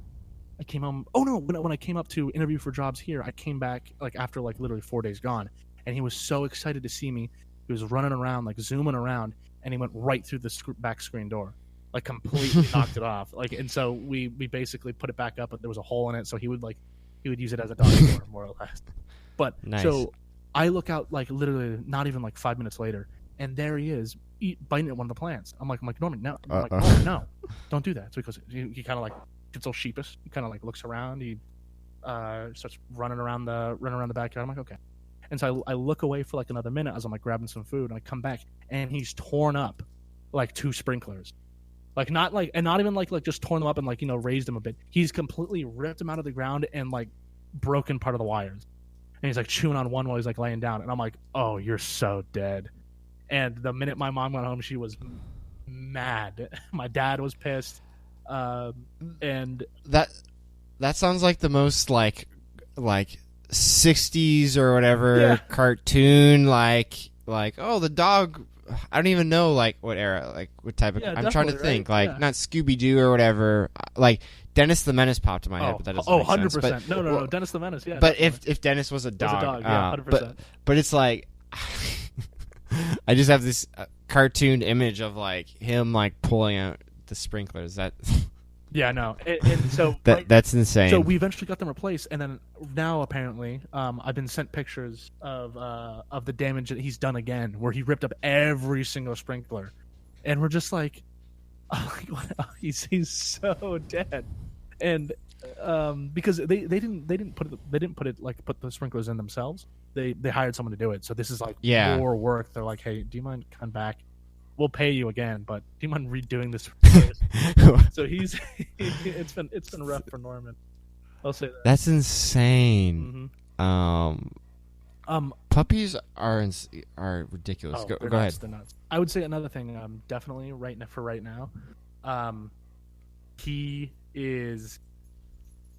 I came home. Oh no, when I came up to interview for jobs here, I came back like after like literally 4 days gone, and he was so excited to see me. He was running around, like zooming around, and he went right through the back screen door, like completely knocked it off. Like, and so we basically put it back up, but there was a hole in it, so he would use it as a dog door, more or less. But nice. So I look out, like literally not even like 5 minutes later, and there he is biting at one of the plants. I'm like Norman, no. I'm like, oh, no, don't do that. So because he kind of like gets all sheepish. He kind of like looks around. He starts running around the backyard. I'm like, okay. And so I look away for like another minute as I'm like grabbing some food, and I come back, and he's torn up like 2 sprinklers. Like not even like just torn them up and like, raised them a bit. He's completely ripped them out of the ground and like broken part of the wires. And he's like chewing on one while he's like laying down. And I'm like, oh, you're so dead. And the minute my mom got home, she was mad. My dad was pissed. And that sounds like the most like 60s or whatever cartoon, like oh, the dog. I don't even know like what era, like what type of. I'm trying to think, right? Like not Scooby Doo or whatever. Like Dennis the Menace popped in my head, but that doesn't. Oh, 100%. No, Dennis the Menace. Yeah. But if Dennis was a dog, yeah, 100%. But it's like I just have this cartoon image of like him like pulling out the sprinklers. That. Yeah, no, and so that's insane. So we eventually got them replaced, and then now apparently, I've been sent pictures of the damage that he's done again, where he ripped up every single sprinkler, and we're just like, oh, he's so dead. And because they didn't put the sprinklers in themselves. They hired someone to do it. So this is like Yeah. more work. They're like, hey, do you mind coming back? We'll pay you again, but do you mind redoing this? So it's been rough for Norman. I'll say that. That's insane. Puppies are ridiculous. Oh, Go they're ahead. nuts, they're nuts. I would say another thing. Definitely right now,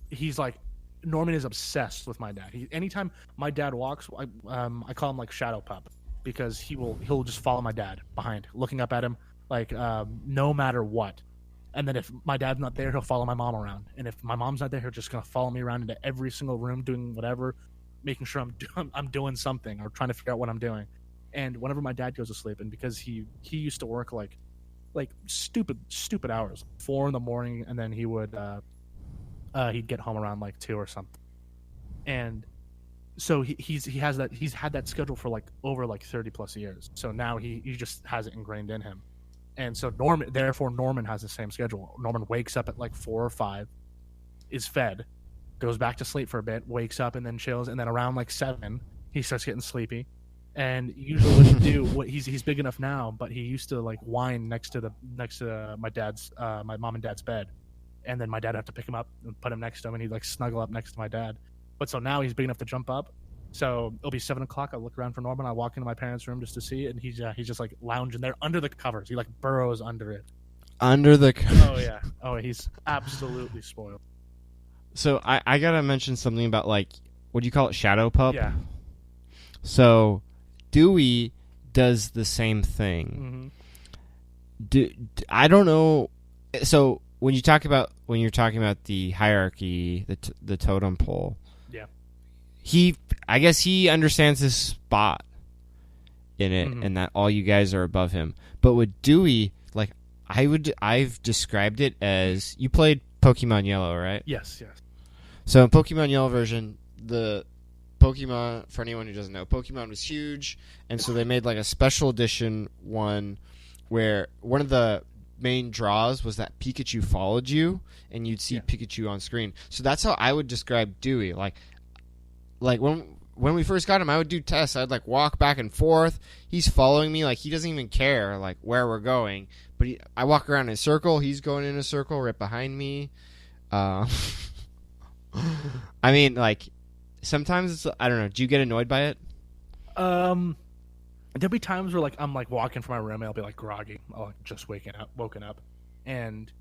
he's like Norman is obsessed with my dad. Anytime my dad walks, I call him like Shadow Pup because he'll just follow my dad behind, looking up at him like no matter what. And then if my dad's not there, he'll follow my mom around. And if my mom's not there, he'll just gonna follow me around into every single room, doing whatever, making sure I'm doing something or trying to figure out what I'm doing. And whenever my dad goes to sleep, and because he used to work like stupid hours, 4 a.m, and then he'd get home around like 2 or something. And so he's had that schedule for like over like 30 plus years. So now he just has it ingrained in him. And so Norman has the same schedule. Norman wakes up at like 4 or 5, is fed, goes back to sleep for a bit, wakes up and then chills, and then around like 7 he starts getting sleepy. And usually he's big enough now, but he used to like whine next to my mom and dad's bed. And then my dad would have to pick him up and put him next to him, and he'd like snuggle up next to my dad. But so now he's big enough to jump up. So it'll be 7 o'clock. I look around for Norman. I walk into my parents' room just to see it, and he's just like lounging there under the covers. He like burrows under it. Under the Oh yeah. Oh, he's absolutely spoiled. So I gotta mention something about like, what do you call it, Shadow Pup? Yeah. So Dewey does the same thing. I don't know. So when you're talking about the hierarchy, the totem pole, yeah, I guess he understands his spot in it, and that all you guys are above him. But with Dewey, like I've described it as, you played Pokemon Yellow, right? Yes. So in Pokemon Yellow version, the Pokemon, for anyone who doesn't know, Pokemon was huge, and so they made like a special edition one where one of the main draws was that Pikachu followed you, and you'd see Pikachu on screen. So that's how I would describe Dewey. Like when we first got him, I would do tests. I'd like walk back and forth. He's following me, like he doesn't even care like where we're going. But I walk around in a circle. He's going in a circle right behind me. I mean, like, sometimes it's, I don't know. Do you get annoyed by it? There'll be times where like I'm like walking from my room and I'll be like groggy, like just woken up, and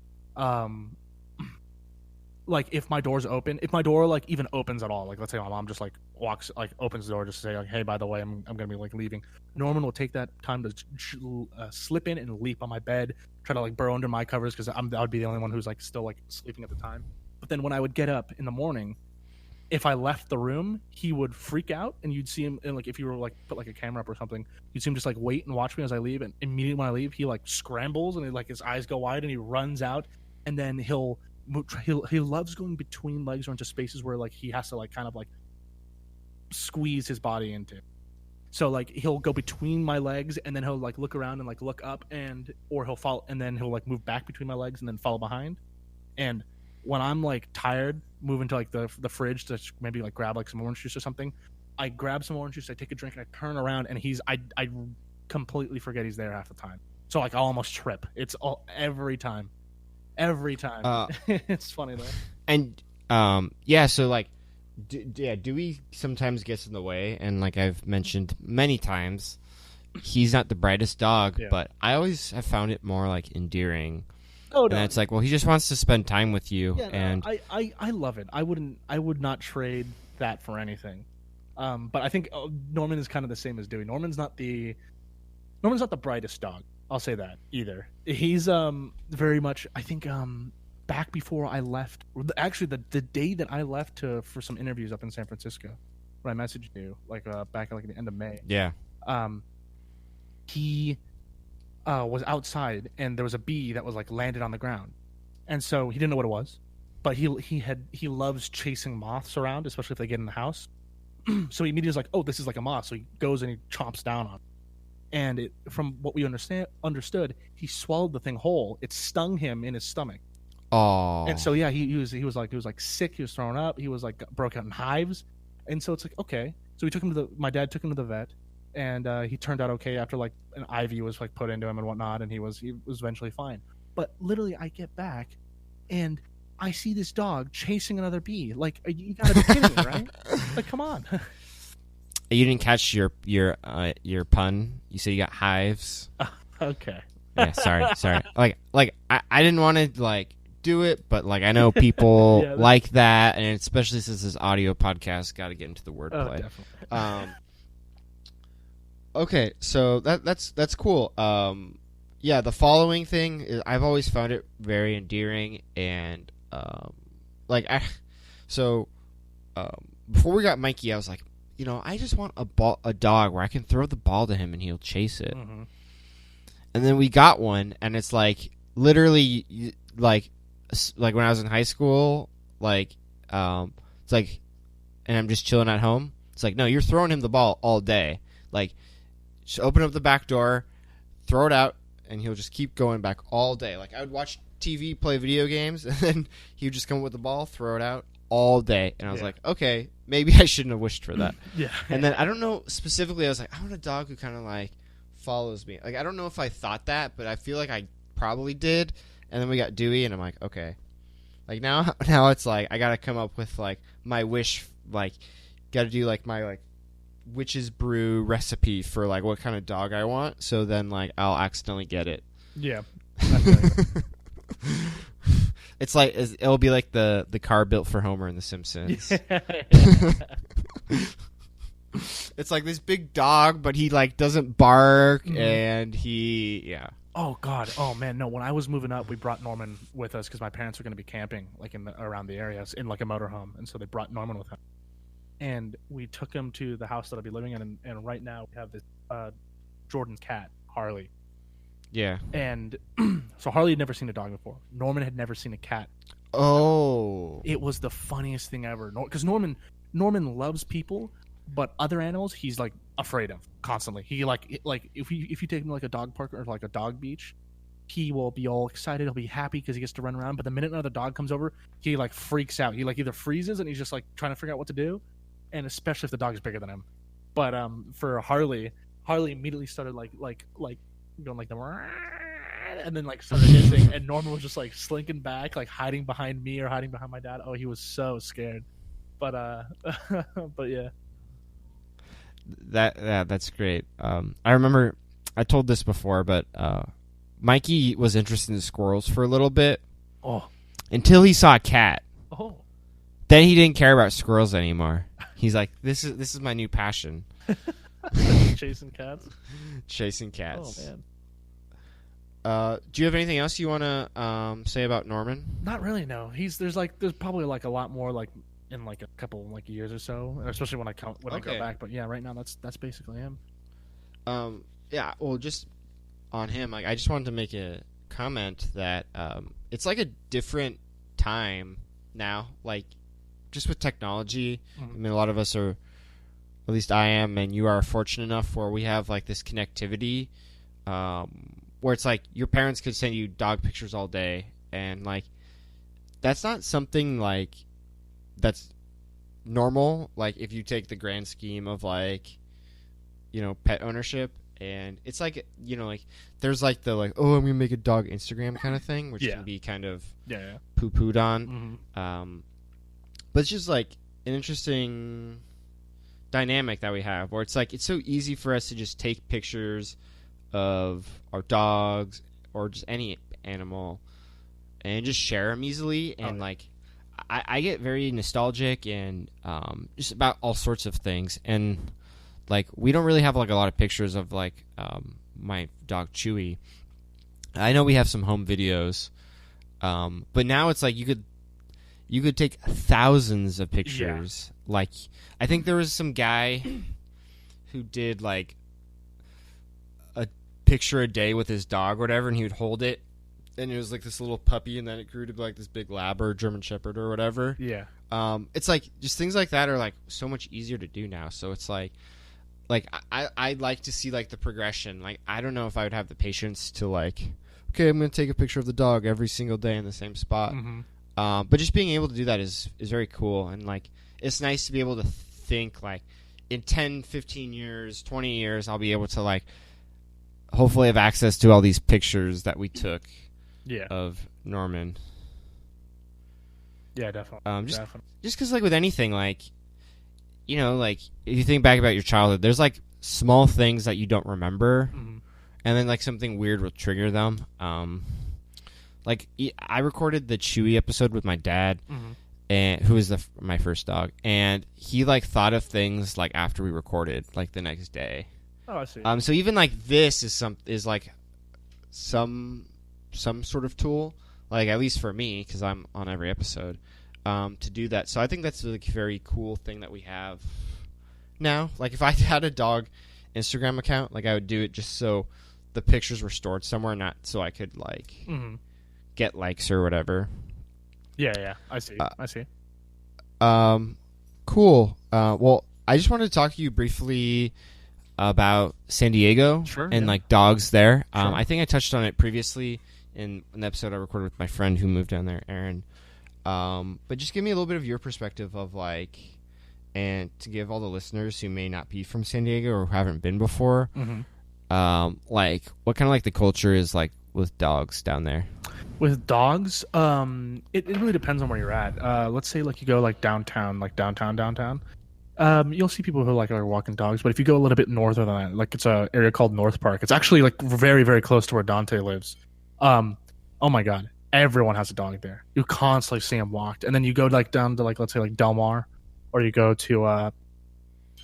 like if my door like even opens at all, like let's say my mom just like opens the door just to say like, hey, by the way, I'm gonna be like leaving. Norman will take that time to slip in and leap on my bed, try to like burrow under my covers because I would be the only one who's like still like sleeping at the time. But then when I would get up in the morning, if I left the room, he would freak out, and you'd see him, and like if you were like put like a camera up or something, you'd see him just like wait and watch me as I leave, and immediately when I leave, he like scrambles and like his eyes go wide and he runs out, and then he loves going between legs or into spaces where like he has to like kind of like squeeze his body into. So like he'll go between my legs, and then he'll like look around and like look up, or he'll follow, and then he'll like move back between my legs and then follow behind. And when I'm like tired, moving to like the fridge to maybe like grab like some orange juice or something, I grab some orange juice, I take a drink, and I turn around, and I completely forget he's there half the time. So like I'll almost trip. It's every time. It's funny though. And so like Dewey sometimes gets in the way, and like I've mentioned many times, he's not the brightest dog, but I always have found it more like endearing. Oh, no. And it's like, well, he just wants to spend time with you. Yeah, and no, I love it. I would not trade that for anything. But I think Norman is kind of the same as Dewey. Norman's not the brightest dog. I'll say that either. He's very much, I think, back before I left. Actually, the day that I left for some interviews up in San Francisco, when I messaged you, like back at like the end of May. Yeah. He was outside, and there was a bee that was like landed on the ground, and so he didn't know what it was, but he loves chasing moths around, especially if they get in the house. So he immediately was like, oh, this is like a moth. So he goes and he chomps down on it. And from what we understood, he swallowed the thing whole. It stung him in his stomach. Oh. And so yeah, he was like sick. He was throwing up. He was like broke out in hives. And so it's like, okay. So my dad took him to the vet, and he turned out okay after like an IV was like put into him and whatnot, and he was eventually fine. But literally, I get back, and I see this dog chasing another bee. Like, you gotta be kidding me, right? Like, come on. You didn't catch your pun. You said you got hives. Okay. Yeah, sorry. Like I didn't want to like do it, but like I know people like that, and especially since this audio podcast, got to get into the wordplay. Definitely. Okay, so that's cool. Yeah, the following thing is, I've always found it very endearing, and before we got Mikey, I was like, I just want a dog where I can throw the ball to him and he'll chase it. Mm-hmm. And then we got one, and it's like literally like when I was in high school, like it's like, and I'm just chilling at home. It's like, no, you're throwing him the ball all day. Like, just open up the back door, throw it out, and he'll just keep going back all day. Like, I would watch TV, play video games, and then he would just come up with the ball, throw it out all day. And I was like, okay, maybe I shouldn't have wished for that. Yeah. And then I don't know specifically. I was like, I want a dog who kind of like follows me. Like, I don't know if I thought that, but I feel like I probably did. And then we got Dewey, and I'm like, okay. Like, now it's like I gotta come up with like my wish. Like, gotta do like my like witch's brew recipe for like what kind of dog I want. So then like I'll accidentally get it. Yeah. It's like it'll be like the car built for Homer in The Simpsons. It's like this big dog, but he like doesn't bark, and Oh God! Oh man! No. When I was moving up, we brought Norman with us because my parents were going to be camping like around the area in like a motorhome, and so they brought Norman with them. And we took him to the house that I'll be living in, and right now we have this Jordan's cat, Harley. Yeah. And so Harley had never seen a dog before. Norman had never seen a cat. Oh. It was the funniest thing ever. Because Norman loves people, but other animals he's like afraid of constantly. He like if you take him to like a dog park or like a dog beach, he will be all excited. He'll be happy because he gets to run around. But the minute another dog comes over, he like freaks out. He like either freezes and he's just like trying to figure out what to do, and especially if the dog is bigger than him. But for Harley immediately started like going like the, and then like started hissing, and Norman was just like slinking back, like hiding behind me or hiding behind my dad. Oh, he was so scared. But but yeah. That's great. I remember I told this before, but Mikey was interested in squirrels for a little bit. Oh. Until he saw a cat. Oh. Then he didn't care about squirrels anymore. He's like, this is my new passion. Chasing cats. Chasing cats. Oh man. Do you have anything else you want to say about Norman? Not really. No. There's probably like a lot more like in like a couple like years or so, especially when I go back. But yeah, right now that's basically him. Yeah. Well, just on him, like I just wanted to make a comment that it's like a different time now. Like just with technology, I mean, a lot of us are. At least I am, and you are fortunate enough where we have like this connectivity, where it's like your parents could send you dog pictures all day, and like that's not something like that's normal. Like if you take the grand scheme of like, pet ownership, and it's like like there's like the like I'm gonna make a dog Instagram kind of thing, which can be kind of poo-pooed on, but it's just like an interesting dynamic that we have where it's like it's so easy for us to just take pictures of our dogs or just any animal and just share them easily, and like I get very nostalgic and just about all sorts of things, and like we don't really have like a lot of pictures of like my dog Chewy. I know we have some home videos, but now it's like you could take thousands of pictures. Like, I think there was some guy who did like a picture a day with his dog or whatever, and he would hold it, and it was like this little puppy, and then it grew to be like this big lab or German Shepherd or whatever. Yeah. It's like just things like that are like so much easier to do now. So it's like I'd like to see like the progression. Like I don't know if I would have the patience to like, okay, I'm going to take a picture of the dog every single day in the same spot. Mm-hmm. But just being able to do that is very cool. And, like, it's nice to be able to think, like, in 10, 15 years, 20 years, I'll be able to, like, hopefully have access to all these pictures that we took of Norman. Yeah, definitely. Just because, like, with anything, like, you know, like, if you think back about your childhood, there's, like, small things that you don't remember, and then, like, something weird will trigger them. Like, I recorded the Chewy episode with my dad, and who was my first dog, and he, like, thought of things, like, after we recorded, like, the next day. Oh, I see. So even, like, this is like some sort of tool, like, at least for me, because I'm on every episode, to do that. So I think that's a very cool thing that we have now. Like, if I had a dog Instagram account, like, I would do it just so the pictures were stored somewhere, not so I could, like, get likes or whatever. Yeah, I see. Cool. Well, I just wanted to talk to you briefly about San Diego and like dogs there. I think I touched on it previously in an episode I recorded with my friend who moved down there, Aaron. But just give me a little bit of your perspective of, like, and to give all the listeners who may not be from San Diego or who haven't been before, like, what kind of, like, the culture is like with dogs down there. With dogs, it really depends on where you're at. Let's say, like, you go, like, downtown. You'll see people who are walking dogs, but if you go a little bit north of that, like, it's a area called North Park. It's actually, like, very, very close to where Dante lives. Oh my God, everyone has a dog there. You constantly see them walked, and then you go, like, down to, like, let's say, like, Del Mar, or you go to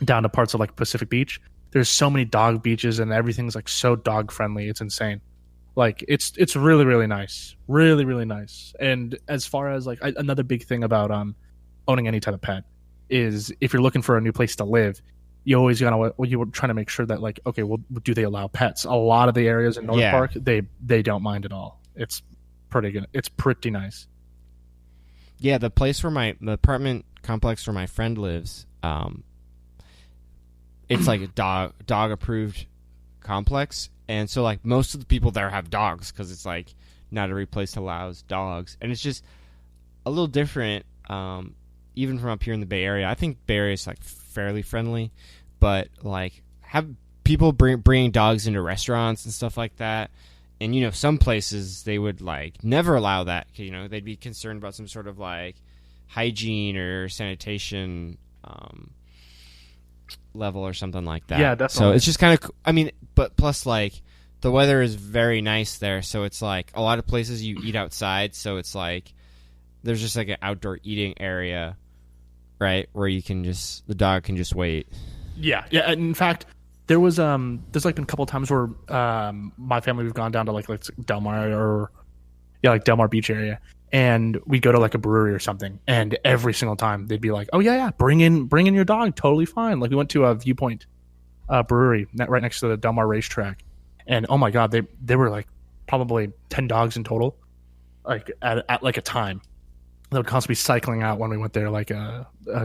down to parts of, like, Pacific Beach. There's so many dog beaches, and everything's, like, so dog friendly. It's insane. Like, it's really, really nice. Really, really nice. And as far as, like, another big thing about owning any type of pet is if you're looking for a new place to live, you always you're trying to make sure that, like, okay, well, do they allow pets? A lot of the areas in North Park, they don't mind at all. It's pretty good. It's pretty nice. Yeah, the apartment complex where my friend lives, it's like a dog approved complex. And so, like, most of the people there have dogs because it's, like, not every place allows dogs. And it's just a little different, even from up here in the Bay Area. I think Bay Area is, like, fairly friendly. But, like, have people bringing dogs into restaurants and stuff like that. And, you know, some places they would, like, never allow that. You know, they'd be concerned about some sort of, like, hygiene or sanitation level or something like that. Yeah, definitely. So it's just kind of, I mean, but plus, like, the weather is very nice there, so it's like a lot of places you eat outside, so it's like there's just like an outdoor eating area, right, where the dog can just wait. Yeah. In fact, there's like been a couple of times where my family, we've gone down to like Del Mar like Del Mar Beach area, and we go to like a brewery or something, and every single time they'd be like, "Oh yeah, bring in your dog, totally fine." Like, we went to a Viewpoint brewery right next to the Del Mar racetrack, and oh my God, they were like probably 10 dogs in total, like at like a time. They would constantly be cycling out when we went there, like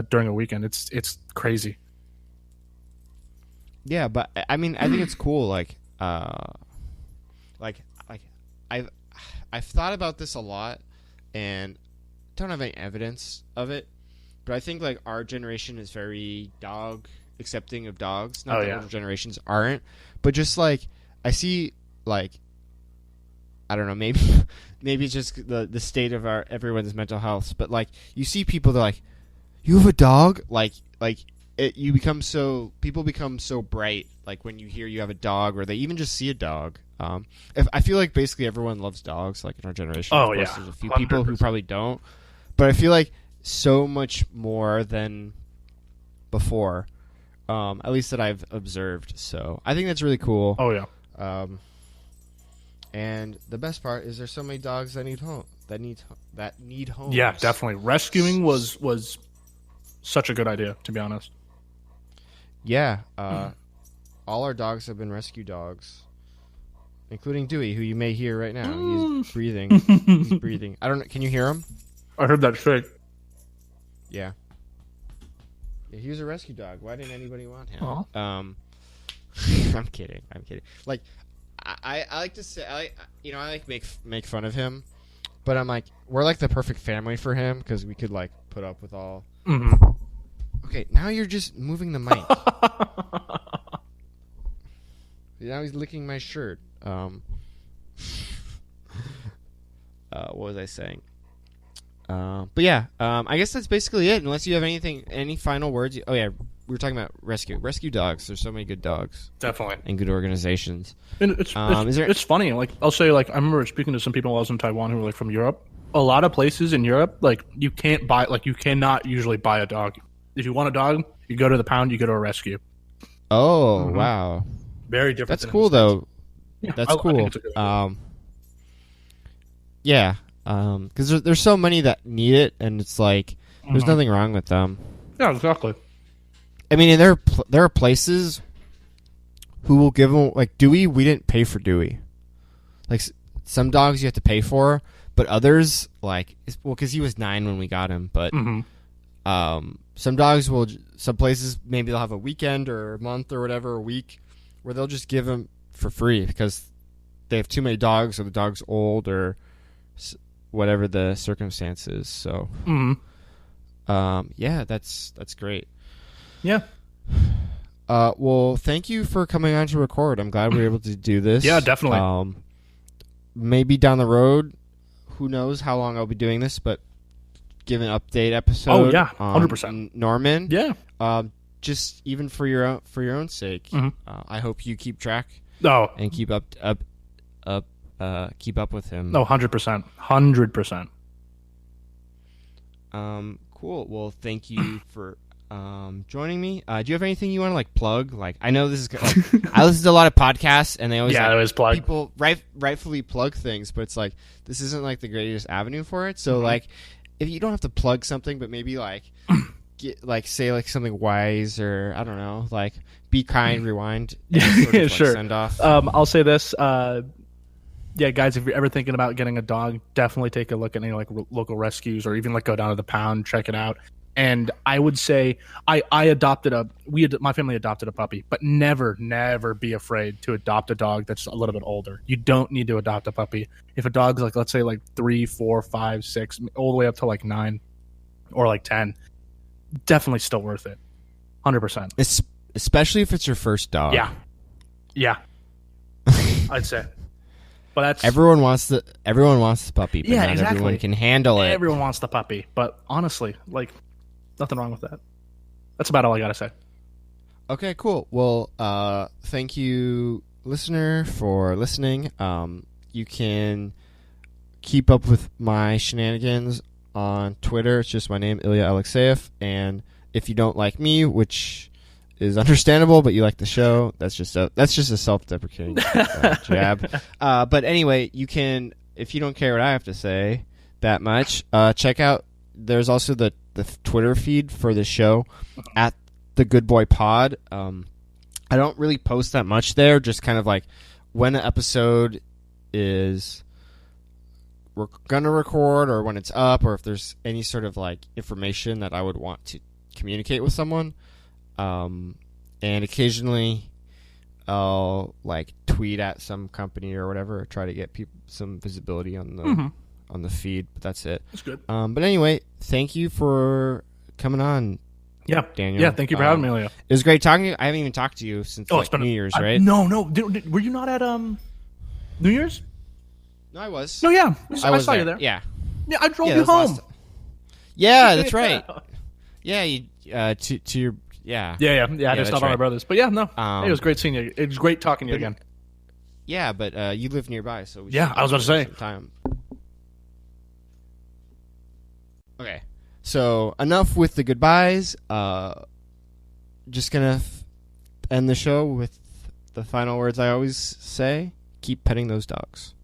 during a weekend. It's crazy. Yeah, but I mean, I think it's cool. Like I've thought about this a lot, and don't have any evidence of it. But I think, like, our generation is very dog accepting of dogs. Not that older generations aren't, but just like I see, like, I don't know, maybe it's just the state of everyone's mental health. But, like, you see people, they're like, "You have a dog?" People become so bright, like, when you hear you have a dog, or they even just see a dog. I feel like basically everyone loves dogs, like, in our generation. Oh, of course, yeah. there's a few 100%. people who probably don't, but I feel like so much more than before, at least that I've observed. So I think that's really cool. Oh yeah. And the best part is there's so many dogs that need homes. Yeah, definitely. Rescuing was such a good idea, to be honest. Yeah. All our dogs have been rescue dogs, including Dewey, who you may hear right now. He's breathing. He's breathing. I don't know. Can you hear him? I heard that shake. Yeah. Yeah, he was a rescue dog. Why didn't anybody want him? Aw. I'm kidding. Like, I like to say I like make fun of him, but I'm like we're like the perfect family for him because we could like put up with all. Mm-hmm. Okay, now you're just moving the mic. Now he's licking my shirt. What was I saying? But yeah, I guess that's basically it. Unless you have any final words. Oh yeah, we were talking about rescue dogs. There's so many good dogs, Definitely, and good organizations. and it's funny. Like I'll say, like I remember speaking to some people while I was in Taiwan who were like from Europe. A lot of places in Europe, like you cannot usually buy a dog. If you want a dog, you go to the pound, you go to a rescue. Oh Mm-hmm. Wow, Very different. that's cool though. Yeah, That's I cool. think it's a good idea. Yeah, because there's so many that need it, and it's like there's Mm-hmm. nothing wrong with them. Yeah, exactly. I mean, and there are places who will give them like Dewey. We didn't pay for Dewey. Like some dogs you have to pay for, but others like because he was 9 when we got him. But Mm-hmm. some dogs will. Some places maybe they'll have a weekend or a month or whatever, a week, where they'll just give them for free because they have too many dogs or the dog's old or whatever the circumstances. So, yeah, that's great. Yeah. Well, thank you for coming on to record. I'm glad we were able to do this. Yeah, definitely. Maybe down the road, who knows how long I'll be doing this, but give an update episode. Oh yeah, on 100%. Norman. Yeah. Just even for your own sake. Mhm. I hope you keep track No. and keep up with him. No, 100%. 100%. Cool. Well, thank you for joining me. Do you have anything you want to like plug? Like, I know this is. I listen to a lot of podcasts, and they always Yeah, it was plugged. people rightfully plug things, but it's like this isn't like the greatest avenue for it. So like, if you don't have to plug something, but maybe like say like something wise or I don't know, like be kind, rewind. And Yeah, sort of, like, sure. Send off. I'll say this. Yeah, guys, if you're ever thinking about getting a dog, definitely take a look at any like local rescues or even like go down to the pound, check it out. And I would say my family adopted a puppy, but never be afraid to adopt a dog that's a little bit older. You don't need to adopt a puppy. If a dog's like, let's say like 3, 4, 5, 6, all the way up to like 9 or like 10, definitely still worth it. 100%. Especially if it's your first dog. Yeah. I'd say. But that's Everyone wants the puppy, but Yeah, not exactly. everyone can handle it. everyone wants the puppy. But honestly, like nothing wrong with that. That's about all I gotta say. Okay, cool. Well, thank you, listener, for listening. You can keep up with my shenanigans on Twitter. It's just my name, Ilya Alexeyev. And if you don't like me, which is understandable, but you like the show, that's just a self-deprecating jab. But anyway, you can, if you don't care what I have to say that much, check out. There's also the Twitter feed for the show at the Good Boy Pod. I don't really post that much there, just kind of like when an episode is we're gonna record or when it's up or if there's any sort of like information that I would want to communicate with someone. And occasionally I'll like tweet at some company or whatever, or try to get people some visibility on the feed, but that's it. That's good. But anyway, thank you for coming on. Yeah, Daniel. Yeah, thank you for having me, Ilya. It was great talking to you. I haven't even talked to you since It's been New Year's, right? No. Were you not at New Year's? No, I was. No, yeah. I was saw you there. Yeah. Yeah, I drove Yeah, you that was home. last- Yeah, that's right. Yeah, you to your yeah. Yeah. I just that's stopped by my right. brother's. But yeah, no. It was Um, great seeing you. It was great talking to you again. Yeah, but you live nearby, so we Yeah, should I was about to say. some time. Okay, so enough with the goodbyes. Just gonna end the show with the final words I always say: keep petting those dogs.